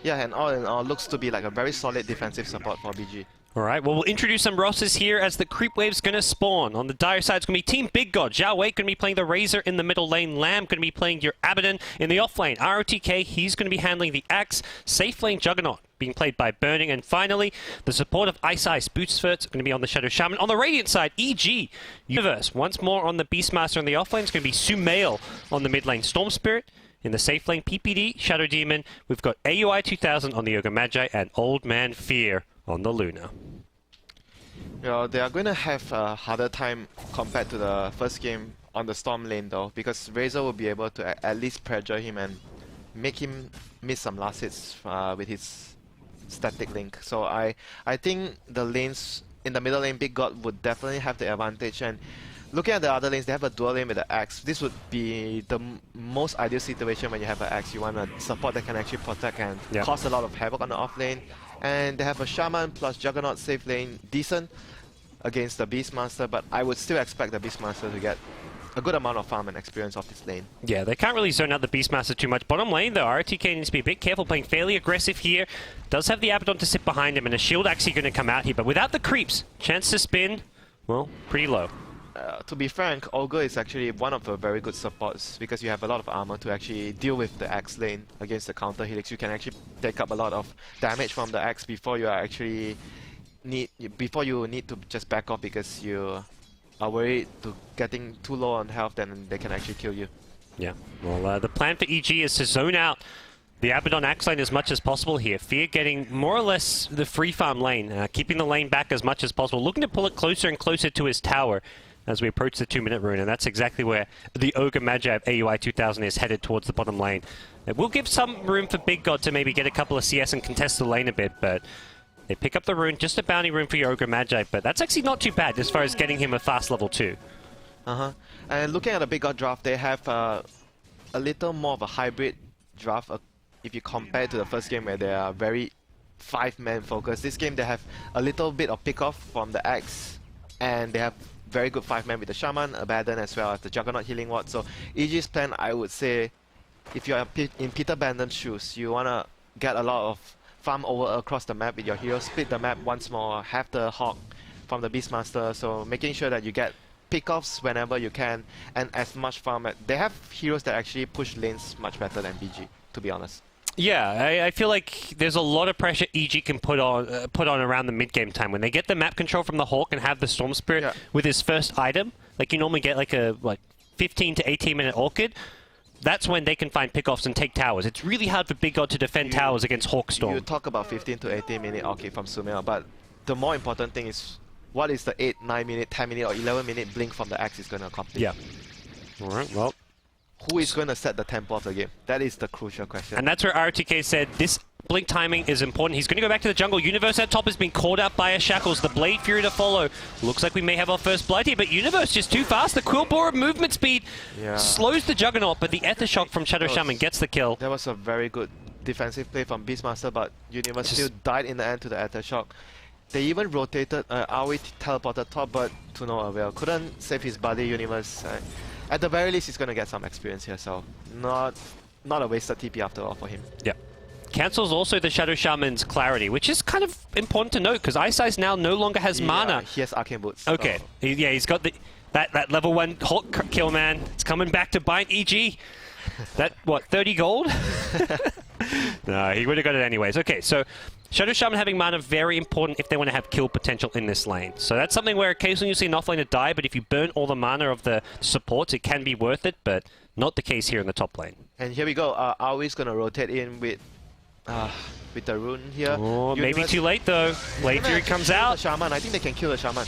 [SPEAKER 6] Yeah, and all in all, looks to be like a very solid defensive support for BG.
[SPEAKER 5] All right, well, we'll introduce some rosters here as the creep wave's going to spawn. On the dire side, it's going to be Team Big God. Zhao Wei going to be playing the Razor in the middle lane. Lamb going to be playing your Abaddon in the off lane. ROTK, he's going to be handling the Axe. Safe lane Juggernaut being played by Burning. And finally, the support of Ice Bootsfurt going to be on the Shadow Shaman. On the Radiant side, EG Universe. Once more on the Beastmaster in the off lane. It's going to be Sumail on the mid lane. Storm Spirit. In the safe lane, PPD, Shadow Demon. We've got AUI 2000 on the Ogre Magi and Old Man Fear on the Luna.
[SPEAKER 6] Yeah, they are going to have a harder time compared to the first game on the Storm lane though, because Razor will be able to at least pressure him and make him miss some last hits with his static link. So I think the lanes in the middle lane, Big God would definitely have the advantage. And looking at the other lanes, they have a dual lane with the Axe. This would be the most ideal situation when you have an Axe. You want a support that can actually protect and cause a lot of havoc on the off lane. And they have a Shaman plus Juggernaut safe lane, decent against the Beastmaster, but I would still expect the Beastmaster to get a good amount of farm and experience off this lane.
[SPEAKER 5] Yeah, they can't really zone out the Beastmaster too much. Bottom lane, though, RTK needs to be a bit careful, playing fairly aggressive here. Does have the Abaddon to sit behind him, and a shield actually going to come out here, but without the creeps, chance to spin, well, pretty low.
[SPEAKER 6] to be frank, Ogre is actually one of the very good supports because you have a lot of armor to actually deal with the axe lane against the counter helix. You can actually take up a lot of damage from the axe before you need to just back off because you are worried to getting too low on health, then they can actually kill you.
[SPEAKER 5] Yeah, well, the plan for EG is to zone out the Abaddon axe lane as much as possible here. Fear getting more or less the free farm lane, keeping the lane back as much as possible, looking to pull it closer and closer to his tower as we approach the 2-minute rune, and that's exactly where the Ogre Magi of AUI 2000 is headed towards the bottom lane. It will give some room for Big God to maybe get a couple of CS and contest the lane a bit, but they pick up the rune, just a bounty rune for your Ogre Magi, but that's actually not too bad as far as getting him a fast level 2.
[SPEAKER 6] And looking at the Big God draft, they have a little more of a hybrid draft if you compare to the first game where they are very 5-man focused. This game they have a little bit of pick off from the axe, and they have very good 5-man with the Shaman, Abaddon, as well as the Juggernaut healing ward. So EG's plan, I would say, if you're in Peter Bandon's shoes, you wanna get a lot of farm over across the map with your heroes, split the map once more, have the Hawk from the Beastmaster, so making sure that you get pickoffs whenever you can, and as much farm. They have heroes that actually push lanes much better than BG, to be honest.
[SPEAKER 5] Yeah, I feel like there's a lot of pressure EG can put on around the mid-game time. When they get the map control from the Hawk and have the Storm Spirit with his first item, like you normally get like a 15 to 18 minute Orchid, that's when they can find pickoffs and take towers. It's really hard for Big God to defend towers against Hawk Storm.
[SPEAKER 6] You talk about 15 to 18 minute Orchid from Sumail, but the more important thing is what is the 8, 9 minute, 10 minute or 11 minute blink from the axe is going to accomplish.
[SPEAKER 5] Yeah. Alright, well,
[SPEAKER 6] who is going to set the tempo of the game? That is the crucial question.
[SPEAKER 5] and that's where RTK said this blink timing is important. He's going to go back to the jungle. Universe at top has been caught out by a Shackles. The Blade Fury to follow. Looks like we may have our first Blight here, but Universe just too fast. The Quillbore movement speed slows the Juggernaut, but the Ether Shock from Shadow Shaman gets the kill.
[SPEAKER 6] That was a very good defensive play from Beastmaster, but Universe still died in the end to the Ether Shock. They even rotated, Aoi teleported top, but to no avail. Couldn't save his buddy, Universe. At the very least, he's going to get some experience here, so not a wasted TP after all for him.
[SPEAKER 5] Yeah. Cancels also the Shadow Shaman's clarity, which is kind of important to note, because Ice Ice now no longer has mana.
[SPEAKER 6] He has Arcane Boots.
[SPEAKER 5] Okay, he's got that level 1 Hawk kill, man. It's coming back to bite EG. That, what, 30 gold? No, he would have got it anyways. Okay, so Shadow Shaman having mana, very important if they want to have kill potential in this lane. So that's something where occasionally you see an offlaner die, but if you burn all the mana of the supports, it can be worth it, but not the case here in the top lane.
[SPEAKER 6] And here we go. Aoi's going to rotate in with the rune here.
[SPEAKER 5] Oh, maybe too late though. Blade Fury comes out.
[SPEAKER 6] The Shaman. I think they can kill the Shaman.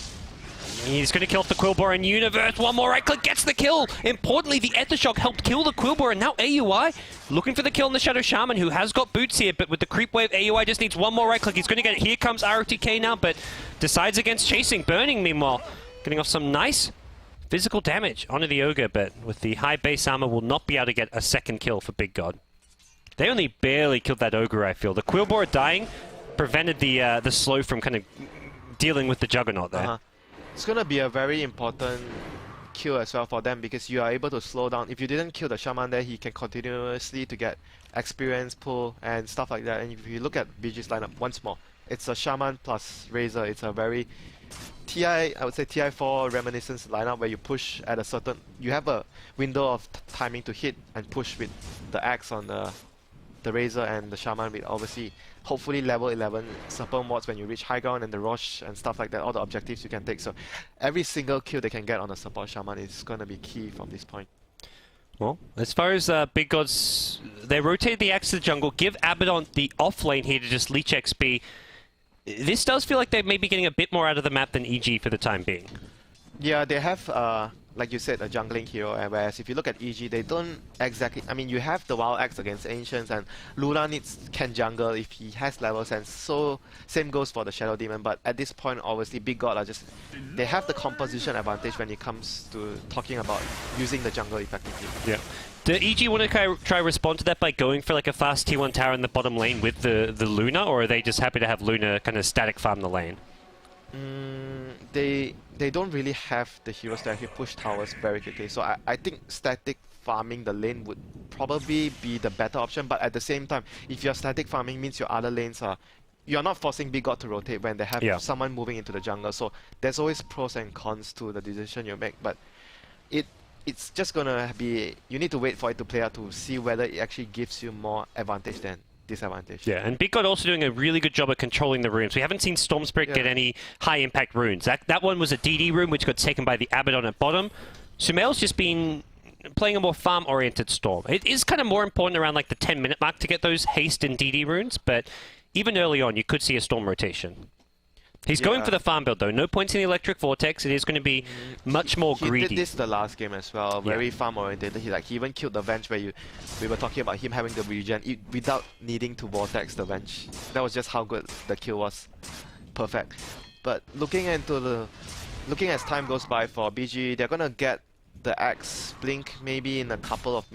[SPEAKER 5] He's going to kill off the Quillbore and Universe. One more right click gets the kill. Importantly, the Ether Shock helped kill the Quillbore, and now AUI looking for the kill on the Shadow Shaman, who has got boots here, but with the creep wave, AUI just needs one more right click. He's going to get it. Here comes ROTK now, but decides against chasing. Burning, meanwhile, getting off some nice physical damage onto the Ogre, but with the high base armor, will not be able to get a second kill for Big God. They only barely killed that Ogre, I feel. The Quillbore dying prevented the slow from kind of dealing with the Juggernaut there.
[SPEAKER 6] It's going to be a very important kill as well for them because you are able to slow down. If you didn't kill the Shaman there, he can continuously to get experience, pull, and stuff like that. And if you look at BG's lineup once more, it's a Shaman plus Razor. It's a very I would say TI4 reminiscence lineup where you push at a certain... You have a window of timing to hit and push with the axe on the Razor and the Shaman with obviously hopefully level 11 support mods when you reach high ground and the Rosh and stuff like that, all the objectives you can take. So every single kill they can get on a support Shaman is going to be key from this point.
[SPEAKER 5] Well, as far as Big Gods, they rotate the axe to the jungle, give Abaddon the off lane here to just leech XP. This does feel like they may be getting a bit more out of the map than EG for the time being.
[SPEAKER 6] Yeah, they have, like you said, a jungling hero, and whereas if you look at EG, they don't exactly... I mean, you have the Wild Axe against Ancients, and Luna can jungle if he has levels, and so same goes for the Shadow Demon, but at this point, obviously, Big God are just... They have the composition advantage when it comes to talking about using the jungle effectively.
[SPEAKER 5] Yeah. Do EG want to try respond to that by going for like a fast T1 tower in the bottom lane with the Luna, or are they just happy to have Luna kind of static farm the lane?
[SPEAKER 6] They don't really have the heroes to actually push towers very quickly, so I think static farming the lane would probably be the better option, but at the same time, if you're static farming means your other lanes are you're not forcing Big God to rotate when they have
[SPEAKER 5] Yeah.
[SPEAKER 6] someone moving into the jungle. So there's always pros and cons to the decision you make. But it's just gonna be, you need to wait for it to play out to see whether it actually gives you more advantage than disadvantage.
[SPEAKER 5] Yeah, and Big God also doing a really good job at controlling the runes. We haven't seen Storm Spirit get any high impact runes. That one was a DD rune which got taken by the Abaddon at bottom. Sumail's just been playing a more farm-oriented Storm. It is kind of more important around like the 10-minute mark to get those haste and DD runes, but even early on you could see a Storm rotation. He's going for the farm build though. No points in the Electric Vortex. It is going to be much more greedy.
[SPEAKER 6] He did this the last game as well. Very farm oriented. He even killed the Venge where we were talking about him having the regen without needing to Vortex the Venge. That was just how good the kill was. Perfect. But looking as time goes by for BG, they're gonna get the Axe Blink maybe in a couple of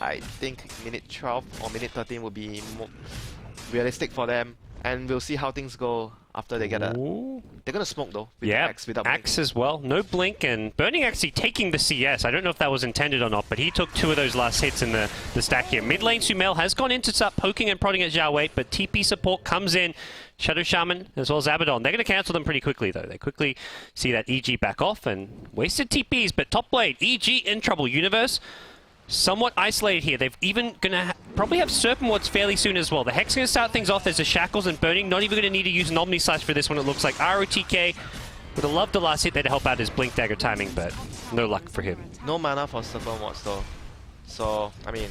[SPEAKER 6] I think minute 12 or minute 13 would be more realistic for them, and we'll see how things go after they get a... They're gonna smoke though, with the Axe without blink.
[SPEAKER 5] Axe as well. No blink, and Burning actually taking the CS. I don't know if that was intended or not, but he took 2 of those last hits in the stack here. Mid lane, Sumail has gone in to start poking and prodding at Zhao Wei, but TP support comes in. Shadow Shaman as well as Abaddon. They're going to cancel them pretty quickly though. They quickly see that EG back off and wasted TPs, but top lane, EG in trouble. Universe somewhat isolated here. They've even going to probably have Serpent Wards fairly soon as well. The Hex going to start things off. There's the Shackles and Burning. Not even going to need to use an Omni Slash for this one, it looks like. ROTK would have loved the last hit there to help out his Blink Dagger timing, but no luck for him.
[SPEAKER 6] No mana for Serpent Wards though. So, I mean,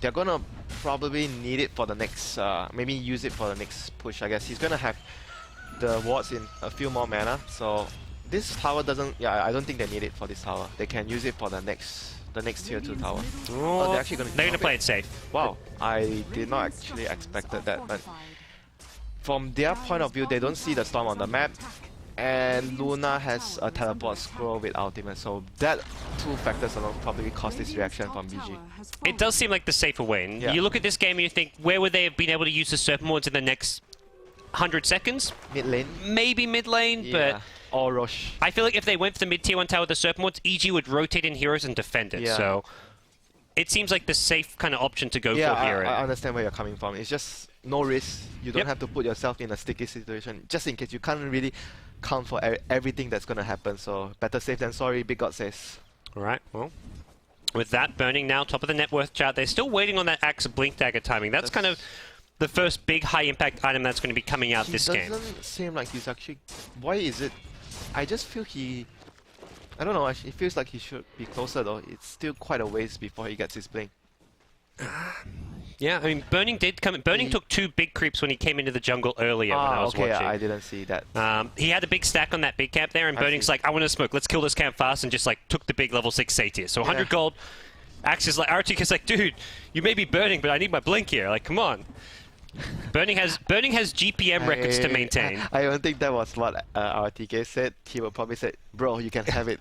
[SPEAKER 6] they're going to probably need it for the next, maybe use it for the next push, I guess. He's going to have the wards in a few more mana, so this tower doesn't, I don't think they need it for this tower. They can use it for the next tier 2 tower. Oh, they're actually going to
[SPEAKER 5] play it safe.
[SPEAKER 6] Wow, I did not actually expected that, but from their point of view, they don't see the storm on the map, and Luna has a teleport scroll with ultimate, so that 2 factors alone probably caused this reaction from BG.
[SPEAKER 5] It does seem like the safer way. And you look at this game and you think, where would they have been able to use the Serpent Wards in the next 100 seconds?
[SPEAKER 6] Mid lane?
[SPEAKER 5] Maybe mid lane, but...
[SPEAKER 6] Or Rosh.
[SPEAKER 5] I feel like if they went for the mid-tier 1 tower with the Serpent Wards, EG would rotate in heroes and defend it, so... It seems like the safe kind of option to go for here.
[SPEAKER 6] I understand where you're coming from. It's just no risk. You don't have to put yourself in a sticky situation, just in case you can't really count for everything that's going to happen, so better safe than sorry, Big God says.
[SPEAKER 5] Alright, well... With that, Burning now, top of the net worth chart. They're still waiting on that Axe Blink Dagger timing. That's kind of the first big high-impact item that's going to be coming out this game.
[SPEAKER 6] It doesn't seem like he's actually... Why is it? I just feel I don't know, it feels like he should be closer though. It's still quite a ways before he gets his blink.
[SPEAKER 5] Yeah, I mean, Burning did come... Burning took 2 big creeps when he came into the jungle earlier when I was watching.
[SPEAKER 6] I didn't see that.
[SPEAKER 5] He had a big stack on that big camp there, and Burning's like, I want to smoke, let's kill this camp fast, and just like took the big level 6 Satyr. So 100 gold. Axe is like, RTK's like, dude, you may be burning, but I need my blink here. Like, come on. Burning has GPM records to maintain.
[SPEAKER 6] I don't think that was what RTK said. He would probably say, bro, you can have it.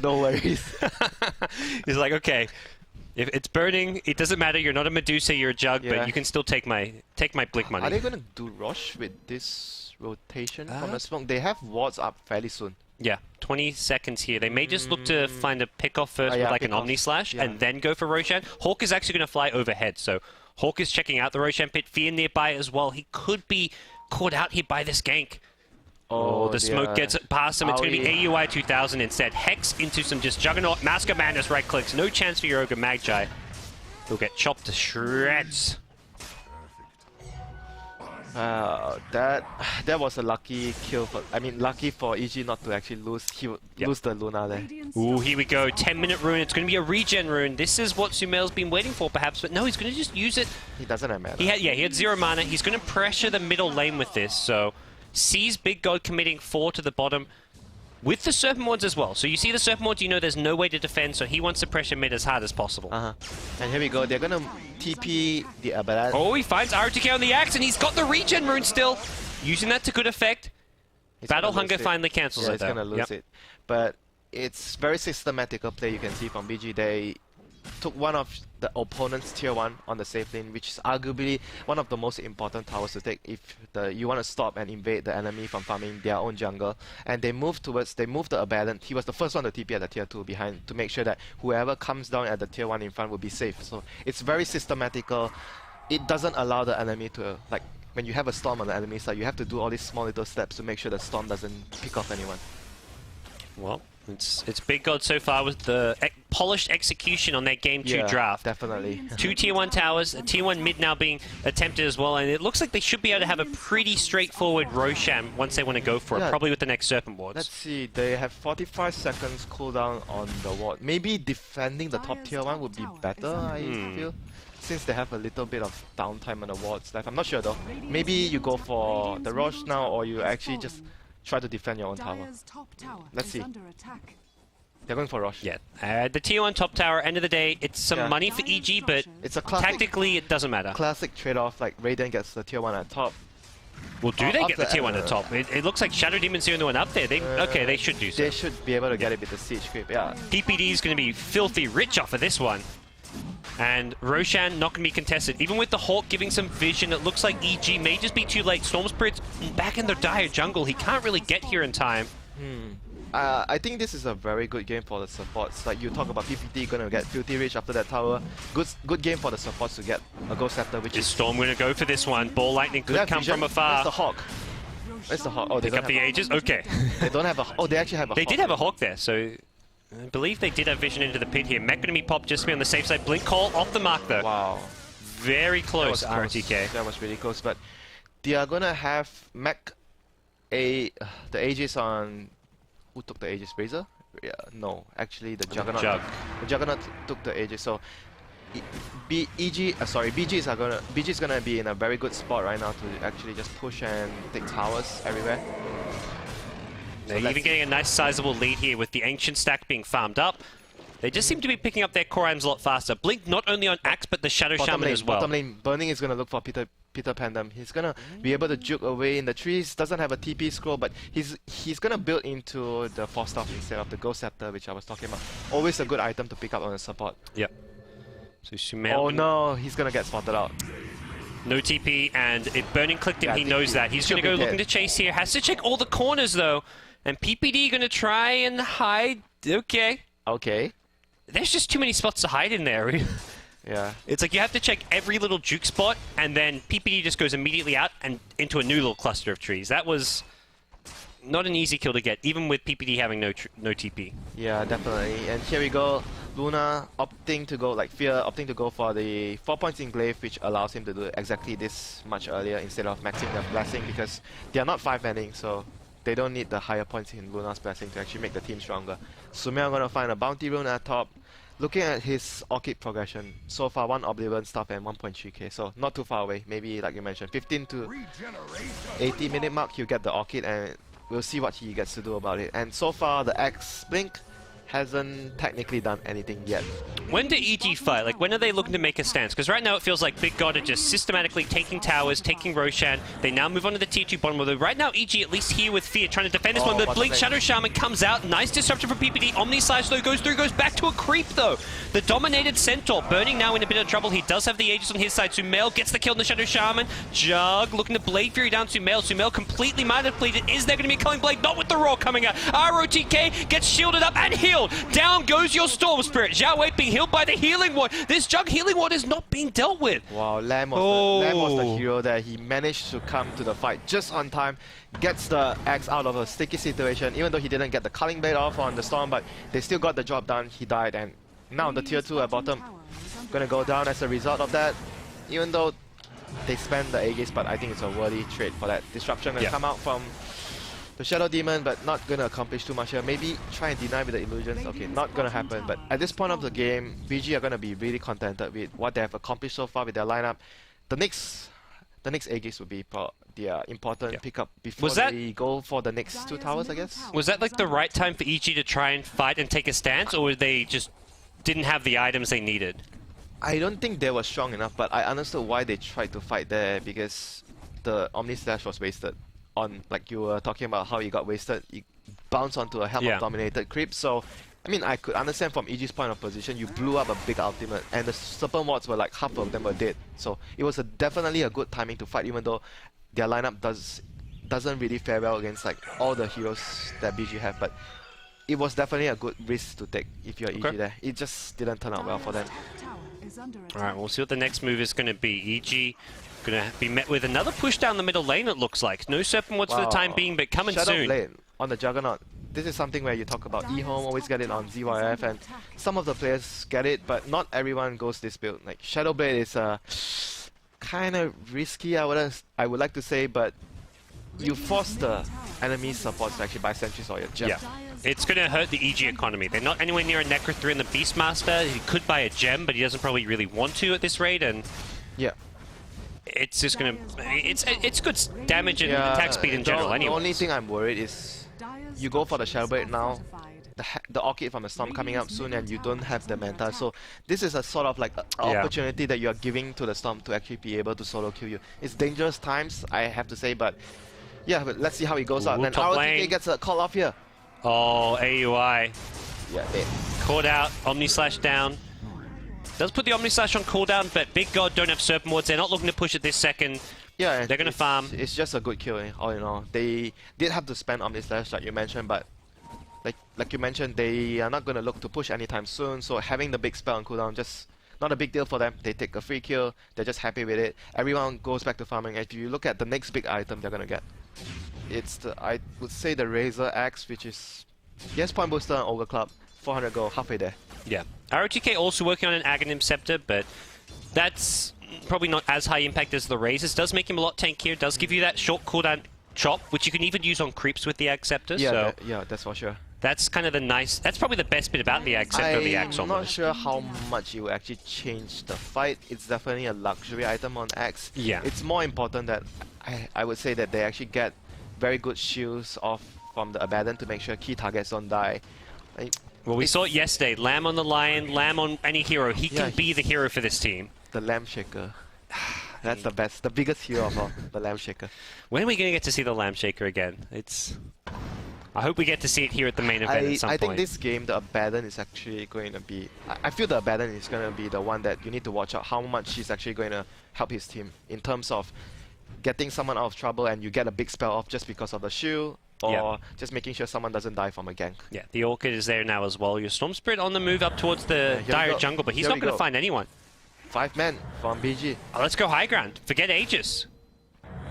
[SPEAKER 6] No worries.
[SPEAKER 5] He's like, okay, if it's burning, it doesn't matter. You're not a Medusa, you're a Jug, but you can still take my blink money.
[SPEAKER 6] Are they going to do Rosh with this rotation from the smoke? They have wards up fairly soon.
[SPEAKER 5] Yeah, 20 seconds here. They may just look to find a pick-off first with like an Omni Slash and then go for Roshan. Hawk is actually going to fly overhead, so Hawk is checking out the Roshan pit. Fear nearby as well. He could be caught out here by this gank. Oh, the smoke gets past him. It's going to be AUI 2000 instead. Hex into some just Juggernaut. Mask of Madness right clicks. No chance for your Ogre Magi. He'll get chopped to shreds.
[SPEAKER 6] That was a lucky kill for... I mean, lucky for EG not to actually lose. He would lose the Luna there.
[SPEAKER 5] Ooh, here we go. 10-minute rune. It's going to be a regen rune. This is what Sumail's been waiting for, perhaps. But no, he's going to just use it.
[SPEAKER 6] He doesn't have mana.
[SPEAKER 5] He had 0 mana. He's going to pressure the middle lane with this. So, sees Big God committing 4 to the bottom with the Serpent Wards as well. So you see the Serpent Wards, you know there's no way to defend, so he wants to pressure mid as hard as possible.
[SPEAKER 6] And here we go. They're going to TP the Abaddon.
[SPEAKER 5] Oh, he finds RTK on the Axe, and he's got the regen rune still. Using that to good effect. Battle Hunger finally cancels it, though.
[SPEAKER 6] He's going to lose it. But it's very systematical play you can see from BG. They took one of the opponent's tier 1 on the safe lane, which is arguably one of the most important towers to take if you want to stop and invade the enemy from farming their own jungle. And they moved the Abaddon. He was the first one to TP at the tier 2 behind to make sure that whoever comes down at the tier 1 in front will be safe. So it's very systematical. It doesn't allow the enemy to when you have a storm on the enemy side, you have to do all these small little steps to make sure the storm doesn't pick off anyone.
[SPEAKER 5] Well, it's Big God so far with the polished execution on their Game 2 draft.
[SPEAKER 6] Definitely.
[SPEAKER 5] 2 Tier 1 towers, a Tier 1 mid now being attempted as well, and it looks like they should be able to have a pretty straightforward Roshan once they want to go for it, probably with the next Serpent Wards.
[SPEAKER 6] Let's see, they have 45 seconds cooldown on the ward. Maybe defending the top Tier 1 would be better, I feel. Since they have a little bit of downtime on the wards left. I'm not sure though. Maybe you go for the Rosh now, or you actually just try to defend your own tower. Let's see. They're going for Rosh.
[SPEAKER 5] Yeah, the Tier 1 top tower, end of the day, it's some money for EG, but
[SPEAKER 6] it's a classic,
[SPEAKER 5] tactically it doesn't matter.
[SPEAKER 6] Classic trade-off, like Radiant gets the Tier 1 at top.
[SPEAKER 5] Well, do they get the Tier 1 at top? It looks like Shadow Demon's the only one up there. Okay, they should do so.
[SPEAKER 6] They should be able to get it with the Siege Creep, yeah.
[SPEAKER 5] PPD is going to be filthy rich off of this one. And Roshan not going to be contested. Even with the Hawk giving some vision, it looks like EG may just be too late. Storm Spirit's back in their dire jungle. He can't really get here in time.
[SPEAKER 6] I think this is a very good game for the supports. Like you talk about PPD gonna get filthy rich after that tower. Good game for the supports to get a Ghost Scepter, which is
[SPEAKER 5] Storm going to go for this one. Ball Lightning could come from afar.
[SPEAKER 6] Where's the Hawk? Where's the Hawk? Oh, they
[SPEAKER 5] pick up the Aegis. Okay.
[SPEAKER 6] They don't have a. Oh, they actually have a.
[SPEAKER 5] They
[SPEAKER 6] Hawk.
[SPEAKER 5] did have a Hawk there, so I believe they did have vision into the pit here. Mech going to be popped just to be on the safe side. Blink call off the mark though.
[SPEAKER 6] Wow.
[SPEAKER 5] Very close, RTK.
[SPEAKER 6] That was really close, but they are gonna have Mech the Aegis on. Who took the Aegis? Razor? Yeah, no, actually the Juggernaut. The Juggernaut took the Aegis, so BG is gonna be in a very good spot right now to actually just push and take towers everywhere.
[SPEAKER 5] They're even getting a nice sizable lead here with the Ancient stack being farmed up. They just seem to be picking up their core items a lot faster. Blink not only on Axe, but the Shadow Shaman as well.
[SPEAKER 6] Bottom lane, Burning is gonna look for Peter Pandem. He's gonna be able to juke away in the trees. Doesn't have a TP scroll, but he's gonna build into the Force Staff instead of the Ghost Scepter, which I was talking about. Always a good item to pick up on a support.
[SPEAKER 5] Yep. So Sumail.
[SPEAKER 6] Oh no, he's gonna get spotted out.
[SPEAKER 5] No TP, and if Burning clicked him, he knows that. He's gonna go looking to chase here. Has to check all the corners though, and PPD gonna try and hide. Okay.
[SPEAKER 6] Okay.
[SPEAKER 5] There's just too many spots to hide in there.
[SPEAKER 6] Yeah.
[SPEAKER 5] It's like you have to check every little juke spot, and then PPD just goes immediately out and into a new little cluster of trees. That was not an easy kill to get, even with PPD having no TP.
[SPEAKER 6] Yeah, definitely. And here we go. Luna opting to go, like Fear opting to go for the 4 points in Glaive, which allows him to do exactly this much earlier instead of maxing their Blessing, because they are not 5-manning, so they don't need the higher points in Luna's Blessing to actually make the team stronger. Sumail gonna find a Bounty Rune at top. Looking at his Orchid progression, so far 1 Oblivion stuff and 1.3k, so not too far away. Maybe, like you mentioned, 15 to 80 minute mark, he'll get the Orchid, and we'll see what he gets to do about it. And so far, the X Blink hasn't technically done anything yet.
[SPEAKER 5] When do EG fight? Like, when are they looking to make a stance? Because right now it feels like Big God are just systematically taking towers, taking Roshan. They now move on to the Tier 2 bottom. Although right now EG, at least here with Fear, trying to defend this one. The Blink Shadow Shaman comes out. Nice disruption from PPD. Omni Slice though goes through, goes back to a creep though. The dominated Centaur, Burning now in a bit of trouble. He does have the Aegis on his side. Sumail gets the kill on the Shadow Shaman. Jug looking to Blade Fury down Sumail. Sumail completely minor depleted. Is there going to be a Culling Blade? Not with the Roar coming out. ROTK gets shielded up and healed. Down goes your Storm Spirit. Zhao Wei being healed by the Healing Ward. This Jug Healing Ward is not being dealt with.
[SPEAKER 6] Wow, Lamb was the hero there. He managed to come to the fight just on time. Gets the Axe out of a sticky situation, even though he didn't get the Culling Blade off on the Storm, but they still got the job done. He died, and now the Tier 2 at bottom gonna go down as a result of that. Even though they spend the Aegis, but I think it's a worthy trade for that. Disruption gonna come out from the Shadow Demon, but not gonna accomplish too much here. Maybe try and deny with the illusions. Okay, not gonna happen. But at this point of the game, VG are gonna be really contented with what they have accomplished so far with their lineup. The next Aegis would be the important pickup before they go for the next 2 towers, I guess.
[SPEAKER 5] Was that like the right time for EG to try and fight and take a stance, or they just didn't have the items they needed?
[SPEAKER 6] I don't think they were strong enough, but I understood why they tried to fight there, because the Omni Slash was wasted. On, like you were talking about how he got wasted, he bounced onto a Helm of Dominated creep. So, I mean, I could understand from EG's point of position, you blew up a big ultimate, and the Serpent Wards were like half of them were dead. So it was definitely a good timing to fight, even though their lineup doesn't really fare well against like all the heroes that BG have. But it was definitely a good risk to take if you're EG there. It just didn't turn out well for them.
[SPEAKER 5] Alright, we'll see what the next move is going to be. EG Gonna be met with another push down the middle lane, it looks like. No Serpent Wards for the time being, but coming
[SPEAKER 6] Shadow
[SPEAKER 5] soon.
[SPEAKER 6] Blade on the Juggernaut. This is something where you talk about eHome, always get it on ZYF, and some of the players get it, but not everyone goes this build. Like Shadow Blade is kind of risky, I would like to say, but you force the enemy supports to actually buy sentries or your gem.
[SPEAKER 5] Yeah. It's going to hurt the EG economy. They're not anywhere near a Necro 3 in the Beastmaster. He could buy a gem, but he doesn't probably really want to at this rate, and
[SPEAKER 6] Yeah.
[SPEAKER 5] it's just going to... It's good damage and attack speed in general anyway.
[SPEAKER 6] The only thing I'm worried is you go for the Shadow Blade now, the Orchid from the Storm coming up soon, and you don't have the Manta. So this is a sort of like opportunity that you are giving to the Storm to actually be able to solo kill you. It's dangerous times, I have to say, but yeah, but let's see how it goes out. And then ROTK gets a call off here.
[SPEAKER 5] Oh, AUI.
[SPEAKER 6] Yeah, dead.
[SPEAKER 5] Caught out, Omni Slash down. Does put the Omni Slash on cooldown, but Big God don't have Serpent Wards. They're not looking to push it this second.
[SPEAKER 6] Yeah,
[SPEAKER 5] they're going to farm.
[SPEAKER 6] It's just a good kill, all in all. They did have to spend Omni Slash, like you mentioned, but like you mentioned, they are not going to look to push anytime soon. So having the big spell on cooldown, just not a big deal for them. They take a free kill. They're just happy with it. Everyone goes back to farming. If you look at the next big item they're going to get, it's the, I would say, the Razor Axe, which is, yes, point booster and Ogre Club, 400 gold, halfway there.
[SPEAKER 5] Yeah. ROTK also working on an Aghanim Scepter, but that's probably not as high impact as the Razors. Does make him a lot tankier, does give you that short cooldown chop, which you can even use on creeps with the Ag Scepter.
[SPEAKER 6] Yeah,
[SPEAKER 5] so
[SPEAKER 6] that's for sure.
[SPEAKER 5] that's kind of the nice, that's probably the best bit about the Ag Scepter, the Axe
[SPEAKER 6] I'm not
[SPEAKER 5] almost.
[SPEAKER 6] sure how much you actually change the fight. It's definitely a luxury item on Axe.
[SPEAKER 5] Yeah.
[SPEAKER 6] It's more important that I would say that they actually get very good shields off from the Abaddon to make sure key targets don't die.
[SPEAKER 5] Well, we saw it yesterday. Lamb on the Lion, Lamb on any hero. He can be the hero for this team.
[SPEAKER 6] The Lamb Shaker. That's the best, the biggest hero of all, the Lamb Shaker.
[SPEAKER 5] When are we going to get to see the Lamb Shaker again? I hope we get to see it here at the main event at some
[SPEAKER 6] I
[SPEAKER 5] point.
[SPEAKER 6] think this game, the Abaddon is actually going to be... I feel the Abaddon is going to be the one that you need to watch out how much he's actually going to help his team in terms of getting someone out of trouble and you get a big spell off just because of the shield, or just making sure someone doesn't die from a gank.
[SPEAKER 5] Yeah, the Orchid is there now as well. Your Storm Spirit on the move up towards the dire jungle, but he's not going to find anyone.
[SPEAKER 6] 5 men from BG.
[SPEAKER 5] Oh, let's go high ground. Forget Aegis.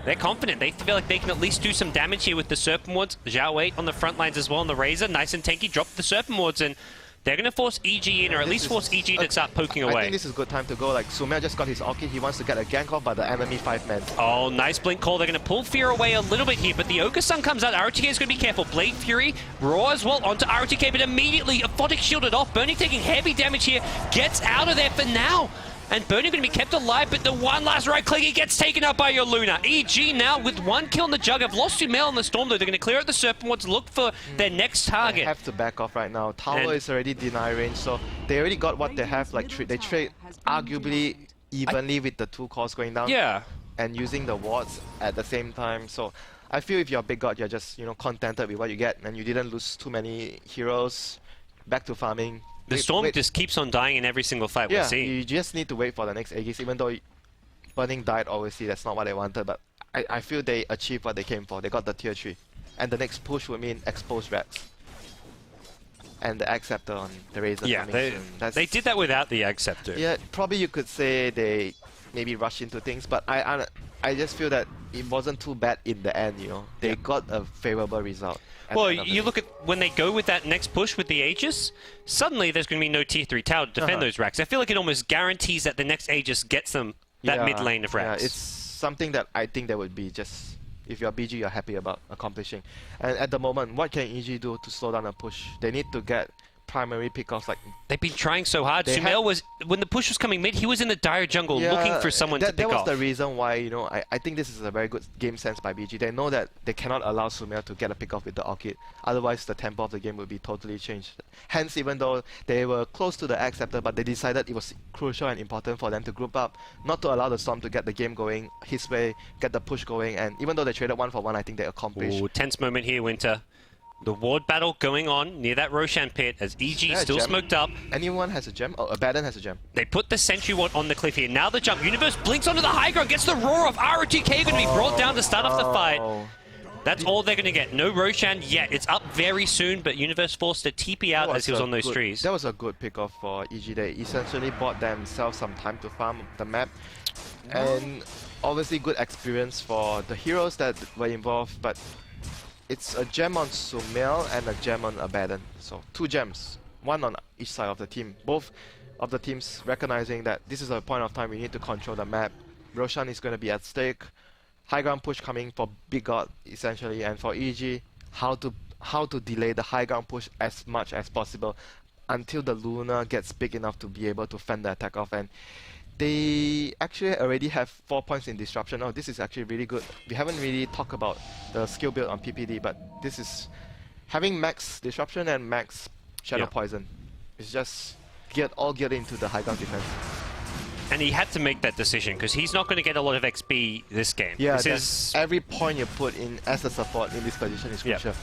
[SPEAKER 5] They're confident. They feel like they can at least do some damage here with the Serpent Wards. Zhao Wei on the front lines as well on the Razor. Nice and tanky. Drop the Serpent Wards and they're going to force EG in, or at least force EG to start poking away.
[SPEAKER 6] I think this is a good time to go. Like, Sumer just got his Orchid. He wants to get a gank off by the enemy 5 men.
[SPEAKER 5] Oh, nice blink call. They're going to pull Fear away a little bit here, but the Ogre Sun comes out. ROTK is going to be careful. Blade Fury, Raw as well onto ROTK, but immediately Aphotic shielded off. Burning taking heavy damage here. Gets out of there for now. And Burning going to be kept alive, but the one last right click, he gets taken out by your Luna. EG now with 1 kill in the Jug. Have lost 2 male in the Storm, though. They're going to clear out the Serpent Wards, look for their next target.
[SPEAKER 6] They have to back off right now. Tower is already deny range, so they already got what they have. Like, they trade arguably evenly with the 2 cores going down.
[SPEAKER 5] Yeah.
[SPEAKER 6] And using the wards at the same time. So I feel if you're a big god, you're just, you know, contented with what you get, and you didn't lose too many heroes. Back to farming.
[SPEAKER 5] The Storm just keeps on dying in every single fight we see.
[SPEAKER 6] You just need to wait for the next Aegis, even though Burning died, obviously, that's not what they wanted, but I feel they achieved what they came for. They got the tier 3. And the next push would mean exposed Rex. And the Ag Scepter on the Razor coming soon.
[SPEAKER 5] They did that without the Ag Scepter.
[SPEAKER 6] Yeah, probably you could say they maybe rush into things, but I just feel that it wasn't too bad in the end, you know. They got a favorable result.
[SPEAKER 5] Well, you look at when they go with that next push with the Aegis, suddenly there's going to be no tier 3 tower to defend those racks. I feel like it almost guarantees that the next Aegis gets them that mid lane of racks.
[SPEAKER 6] Yeah, it's something that I think that would be just, if you're BG, you're happy about accomplishing. And at the moment, what can EG do to slow down a push? They need to get primary pickoffs. Like,
[SPEAKER 5] they've been trying so hard. Sumail was, when the push was coming mid, he was in the dire jungle looking for someone to pick off.
[SPEAKER 6] That was the reason why, you know, I think this is a very good game sense by BG. They know that they cannot allow Sumail to get a pick off with the Orchid. Otherwise, the tempo of the game would be totally changed. Hence, even though they were close to the Ag Scepter, but they decided it was crucial and important for them to group up, not to allow the Storm to get the game going his way, get the push going, and even though they traded 1 for 1, I think they accomplished.
[SPEAKER 5] Ooh, tense moment here, WinteR. The ward battle going on near that Roshan pit as EG still smoked up.
[SPEAKER 6] Anyone has a gem? Oh, Abaddon has a gem.
[SPEAKER 5] They put the sentry ward on the cliff here. Now the jump. Universe blinks onto the high ground, gets the roar off. ROTK going to be brought down to start off the fight. That's all they're going to get. No Roshan yet. It's up very soon, but Universe forced to TP out as he was on those trees.
[SPEAKER 6] That was a good pick-off for EG. They essentially bought themselves some time to farm the map. And obviously good experience for the heroes that were involved, but it's a gem on Sumail and a gem on Abaddon. So 2 gems, 1 on each side of the team. Both of the teams recognizing that this is a point of time we need to control the map. Roshan is going to be at stake. High ground push coming for Big God essentially, and for EG, how to delay the high ground push as much as possible until the Luna gets big enough to be able to fend the attack off. And they actually already have 4 points in disruption. Oh, this is actually really good. We haven't really talked about the skill build on PPD, but this is having max disruption and max shadow poison. It's just all geared into the high ground defense.
[SPEAKER 5] And he had to make that decision because he's not going to get a lot of XP this game.
[SPEAKER 6] Yeah,
[SPEAKER 5] this is
[SPEAKER 6] every point you put in as a support in this position is crucial.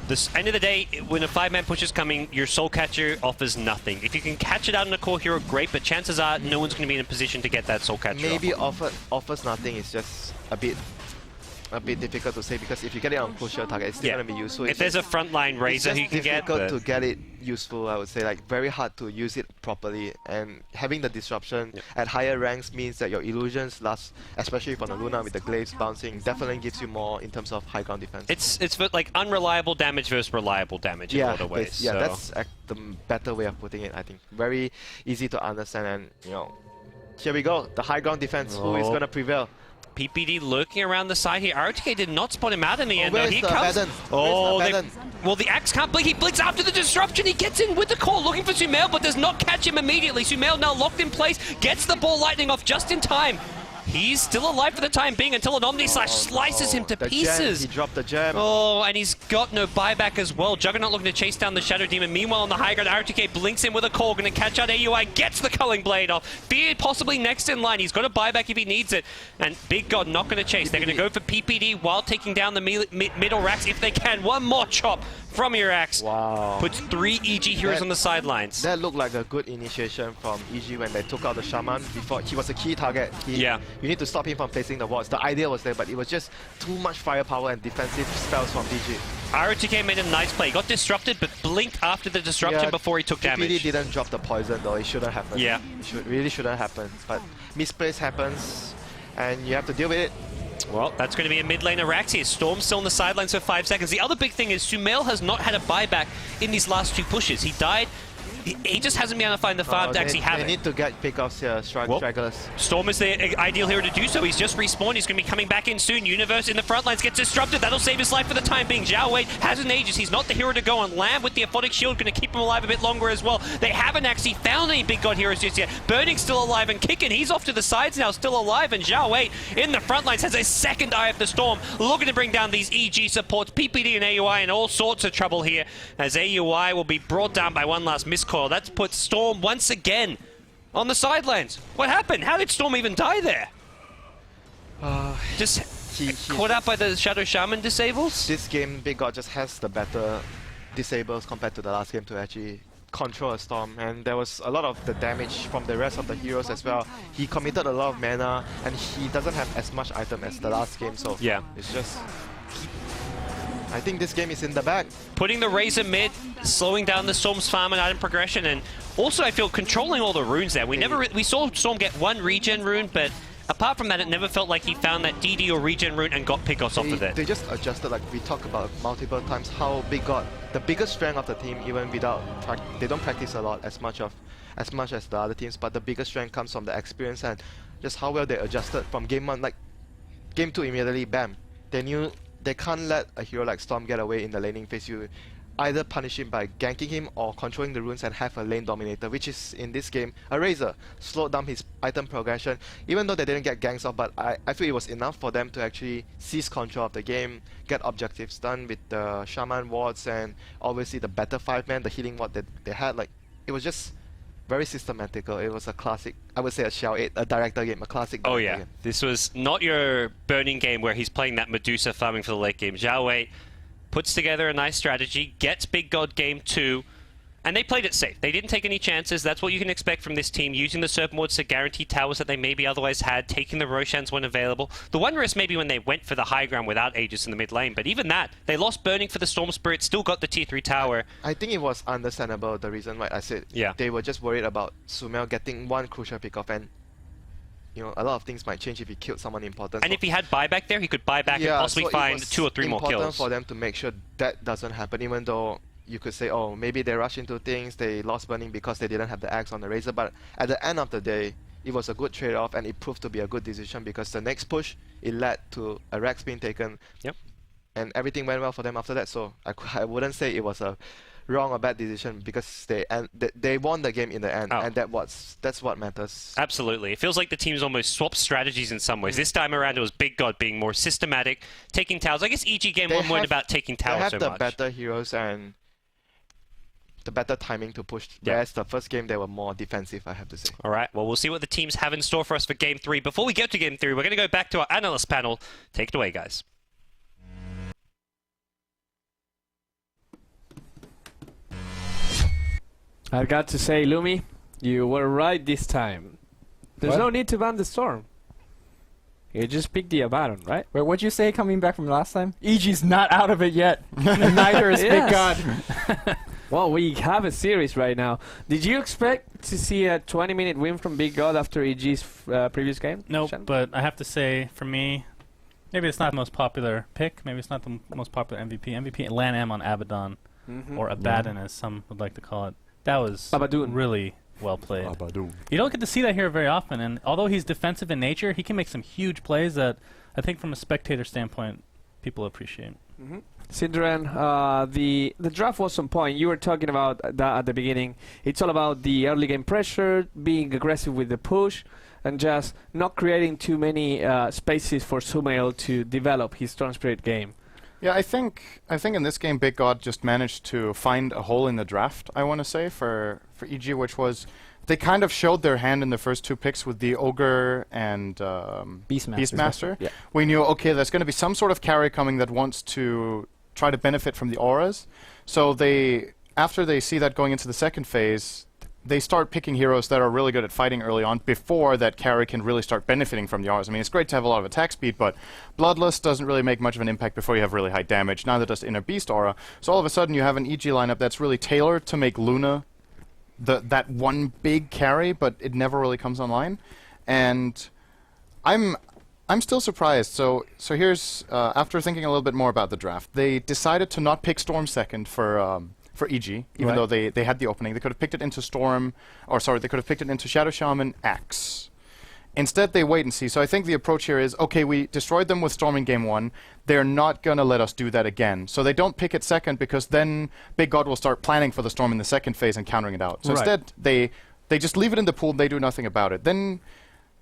[SPEAKER 5] This end of the day, when a 5-man push is coming, your Soul Catcher offers nothing. If you can catch it out in a core hero, great, but chances are no one's going to be in a position to get that Soul Catcher.
[SPEAKER 6] Maybe offers nothing is just a bit difficult to say, because if you get it on crucial target, it's still going to be useful.
[SPEAKER 5] If there's a frontline Razor who can get,
[SPEAKER 6] it's difficult to get it useful, I would say. Like, very hard to use it properly, and having the disruption at higher ranks means that your illusions last, especially from the Luna with the glaives bouncing, definitely gives you more in terms of high ground defense.
[SPEAKER 5] It's like unreliable damage versus reliable damage in a lot of ways.
[SPEAKER 6] That's the better way of putting it, I think. Very easy to understand, and here we go, the high ground defense. Who is going to prevail?
[SPEAKER 5] PPD lurking around the side here. RTK did not spot him out in the end.
[SPEAKER 6] Where's
[SPEAKER 5] He
[SPEAKER 6] the
[SPEAKER 5] comes.
[SPEAKER 6] Abaddon?
[SPEAKER 5] Well, the Axe can't blink. He blinks after the disruption. He gets in with the call, looking for Sumail, but does not catch him immediately. Sumail now locked in place, gets the ball lightning off just in time. He's still alive for the time being until an Omni Slash slices him to pieces.
[SPEAKER 6] He dropped the gem.
[SPEAKER 5] Oh, and he's got no buyback as well. Juggernaut looking to chase down the Shadow Demon. Meanwhile, on the high ground, RTK blinks in with a call, going to catch out AUI, gets the Culling Blade off. Fear possibly next in line. He's got a buyback if he needs it. And Big God not going to chase. They're going to go for PPD while taking down the middle racks if they can. One more chop from your axe.
[SPEAKER 6] Wow.
[SPEAKER 5] Puts 3 EG heroes on the sidelines.
[SPEAKER 6] That looked like a good initiation from EG when they took out the Shaman before. He was a key target. You need to stop him from placing the wards. The idea was there, but it was just too much firepower and defensive spells from EG.
[SPEAKER 5] RTK made a nice play. Got disrupted, but blinked after the disruption before he took damage.
[SPEAKER 6] PPD didn't drop the poison though. It shouldn't happen.
[SPEAKER 5] Yeah.
[SPEAKER 6] It really shouldn't happen. But misplace happens, and you have to deal with it.
[SPEAKER 5] Well, that's going to be a mid laner Raxius. Storm's still on the sidelines for 5 seconds. The other big thing is Sumail has not had a buyback in these last 2 pushes. He died. He just hasn't been able to find the farm to actually have it.
[SPEAKER 6] They need to get pickoffs here, stragglers.
[SPEAKER 5] Storm is the ideal hero to do so. He's just respawned. He's going to be coming back in soon. Universe in the front lines gets disrupted. That'll save his life for the time being. Zhao Wei has an Aegis. He's not the hero to go on. Lamb with the Aphotic Shield going to keep him alive a bit longer as well. They haven't actually found any Big God heroes just yet. Burning's still alive and kicking. He's off to the sides now, still alive. And Zhao Wei in the front lines has a second eye of the Storm, looking to bring down these EG supports. PPD and AUI in all sorts of trouble here, as AUI will be brought down by one last miscoil. That's put Storm once again on the sidelines. What happened? How did Storm even die there? Just caught out by the Shadow Shaman disables?
[SPEAKER 6] This game, Big God just has the better disables compared to the last game to actually control a Storm, and there was a lot of the damage from the rest of the heroes as well. He committed a lot of mana, and he doesn't have as much item as the last game, so it's just... I think this game is in the bag.
[SPEAKER 5] Putting the Razor mid, slowing down the Storm's farm and item progression, and also I feel controlling all the runes there. We saw Storm get 1 regen rune, but apart from that, it never felt like he found that DD or regen rune and got pickoffs off of it.
[SPEAKER 6] They just adjusted, like we talked about multiple times, how Big God, the biggest strength of the team, even without they don't practice a lot as much as the other teams, but the biggest strength comes from the experience and just how well they adjusted from game 1. Like game 2 immediately, bam, they knew they can't let a hero like Storm get away in the laning phase. You either punish him by ganking him or controlling the runes and have a lane dominator, which is in this game a Razor. Slowed down his item progression, even though they didn't get ganks off, but I feel it was enough for them to actually seize control of the game, get objectives done with the Shaman wards and obviously the better 5-man, the healing ward that they had. Like, it was just very systematical. It was a classic, I would say a Shell 8, a director game, a classic director game.
[SPEAKER 5] This was not your Burning game where he's playing that Medusa farming for the late game. Zhao Wei puts together a nice strategy, gets Big God game 2, and they played it safe. They didn't take any chances. That's what you can expect from this team, using the Serpent Wards to guarantee towers that they maybe otherwise had, taking the Roshans when available. The one risk maybe when they went for the high ground without Aegis in the mid lane, but even that, they lost Burning for the Storm Spirit, still got the tier 3 tower.
[SPEAKER 6] I think it was understandable, the reason why I said they were just worried about Sumail getting 1 crucial pickoff, and a lot of things might change if he killed someone important.
[SPEAKER 5] And if he had buyback there, he could buy back and possibly
[SPEAKER 6] so it
[SPEAKER 5] find
[SPEAKER 6] was
[SPEAKER 5] 2 or 3 more kills.
[SPEAKER 6] important for them to make sure that doesn't happen, even though you could say, oh, maybe they rushed into things, they lost burning because they didn't have the axe on the Razor, but at the end of the day, it was a good trade-off, and it proved to be a good decision because the next push, it led to a Rex being taken.
[SPEAKER 5] Yep.
[SPEAKER 6] And everything went well for them after that, so I wouldn't say it was a wrong or bad decision because they won the game in the end, and that's what matters.
[SPEAKER 5] Absolutely. It feels like the teams almost swapped strategies in some ways. This time around, it was Big God being more systematic, taking towers. I guess EG Game 1 weren't about taking towers so much.
[SPEAKER 6] They have the better heroes and the better timing to push. Whereas the first game, they were more defensive, I have to say.
[SPEAKER 5] All right, well, we'll see what the teams have in store for us for Game 3. Before we get to Game 3, we're going to go back to our analyst panel. Take it away, guys.
[SPEAKER 1] I've got to say, Lumi, you were right this time. There's no need to ban the Storm. You just pick the Abaddon, right?
[SPEAKER 2] Wait, what'd you say coming back from last time? EG's not out of it yet. And neither is Big God.
[SPEAKER 1] Well, we have a series right now. Did you expect to see a 20-minute win from Big God after EG's previous game?
[SPEAKER 3] Nope,
[SPEAKER 1] Shen?
[SPEAKER 3] but I have to say, for me, maybe it's not the most popular pick. Maybe it's not the most popular MVP. MVP Lan M on Abaddon, or Abaddon as some would like to call it. That was really well played. You don't get to see that here very often, and although he's defensive in nature, he can make some huge plays that I think from a spectator standpoint, people appreciate.
[SPEAKER 1] Synderen, the draft was on point. You were talking about that at the beginning. It's all about the early game pressure, being aggressive with the push, and just not creating too many spaces for Sumail to develop his Storm Spirit game.
[SPEAKER 4] Yeah, I think in this game, Big God just managed to find a hole in the draft, I want to say, for EG, which was they kind of showed their hand in the first 2 picks with the Ogre and Beastmaster.
[SPEAKER 2] Yeah.
[SPEAKER 4] We knew, okay, there's going to be some sort of carry coming that wants to try to benefit from the auras. So after they see that going into the second phase, they start picking heroes that are really good at fighting early on before that carry can really start benefiting from the auras. I mean, it's great to have a lot of attack speed, but Bloodlust doesn't really make much of an impact before you have really high damage. Neither does Inner Beast aura. So all of a sudden you have an EG lineup that's really tailored to make Luna that one big carry, but it never really comes online. And I'm still surprised. So here's after thinking a little bit more about the draft, they decided to not pick Storm second for EG, even though they had the opening. They could have picked it into they could have picked it into Shadow Shaman, Axe. Instead, they wait and see. So I think the approach here is, okay, we destroyed them with Storm in Game 1. They're not going to let us do that again. So they don't pick it second because then Big God will start planning for the Storm in the second phase and countering it out. So instead, they just leave it in the pool. They do nothing about it. Then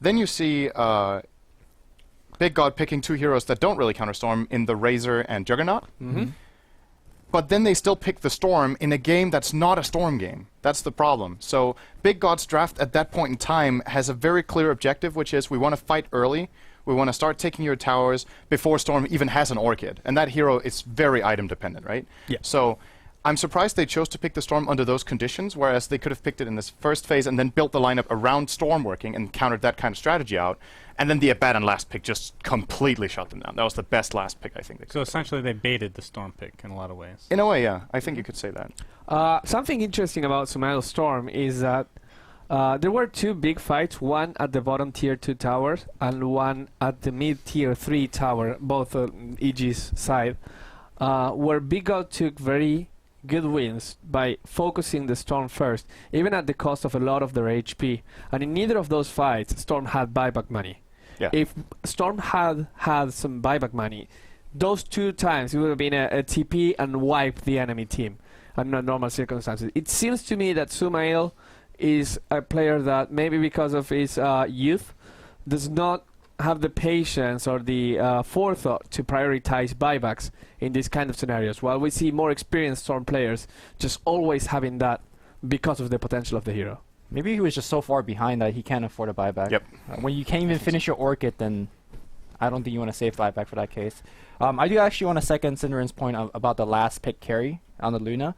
[SPEAKER 4] you see Big God picking 2 heroes that don't really counter Storm in the Razor and Juggernaut. But then they still pick the Storm in a game that's not a Storm game. That's the problem. So Big God's draft at that point in time has a very clear objective, which is we want to fight early. We want to start taking your towers before Storm even has an Orchid. And that hero is very item dependent, right?
[SPEAKER 3] Yeah.
[SPEAKER 4] So I'm surprised they chose to pick the Storm under those conditions, whereas they could have picked it in this first phase and then built the lineup around Storm working and countered that kind of strategy out. And then the Abaddon last pick just completely shut them down. That was the best last pick, I think. They could
[SPEAKER 3] So essentially they baited the Storm pick in a lot of ways.
[SPEAKER 4] in a way, yeah. I think you could say that.
[SPEAKER 1] Something interesting about Sumail Storm is that there were 2 big fights, one at the bottom tier 2 towers and one at the mid tier 3 tower, both on EG's side, where Big God took very good wins by focusing the Storm first, even at the cost of a lot of their HP. And in neither of those fights, Storm had buyback money.
[SPEAKER 4] Yeah.
[SPEAKER 1] If Storm had some buyback money, those 2 times it would have been a TP and wiped the enemy team under normal circumstances. It seems to me that Sumail is a player that maybe because of his youth does not have the patience or the forethought to prioritize buybacks in these kind of scenarios, while we see more experienced Storm players just always having that because of the potential of the hero.
[SPEAKER 2] Maybe he was just so far behind that he can't afford a buyback.
[SPEAKER 4] Yep.
[SPEAKER 2] When you can't even finish your Orchid, then I don't think you want to save buyback for that case. I do actually want to second Synderen's point about the last pick carry on the Luna.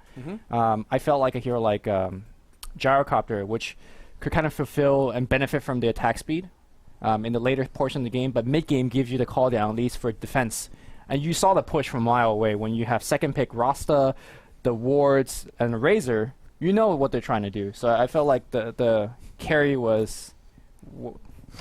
[SPEAKER 2] I felt like a hero like Gyrocopter, which could kind of fulfill and benefit from the attack speed in the later portion of the game, but mid-game gives you the call down, at least for defense. And you saw the push from a mile away when you have second pick Rasta, the wards, and the Razor. You know what they're trying to do. So I felt like the carry was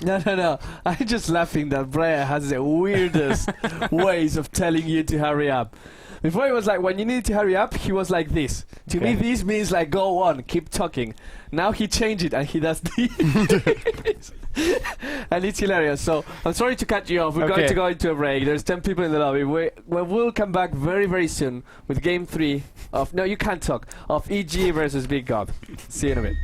[SPEAKER 1] No. I'm just laughing that Brian has the weirdest ways of telling you to hurry up. Before it was like, when you need to hurry up, he was like this. To me, this means like, go on, keep talking. Now he changed it and he does this. And it's hilarious. So I'm sorry to cut you off. We're going to go into a break. There's 10 people in the lobby. We'll come back very, very soon with game 3 of, no, you can't talk, of EG versus Big God. See you in a bit.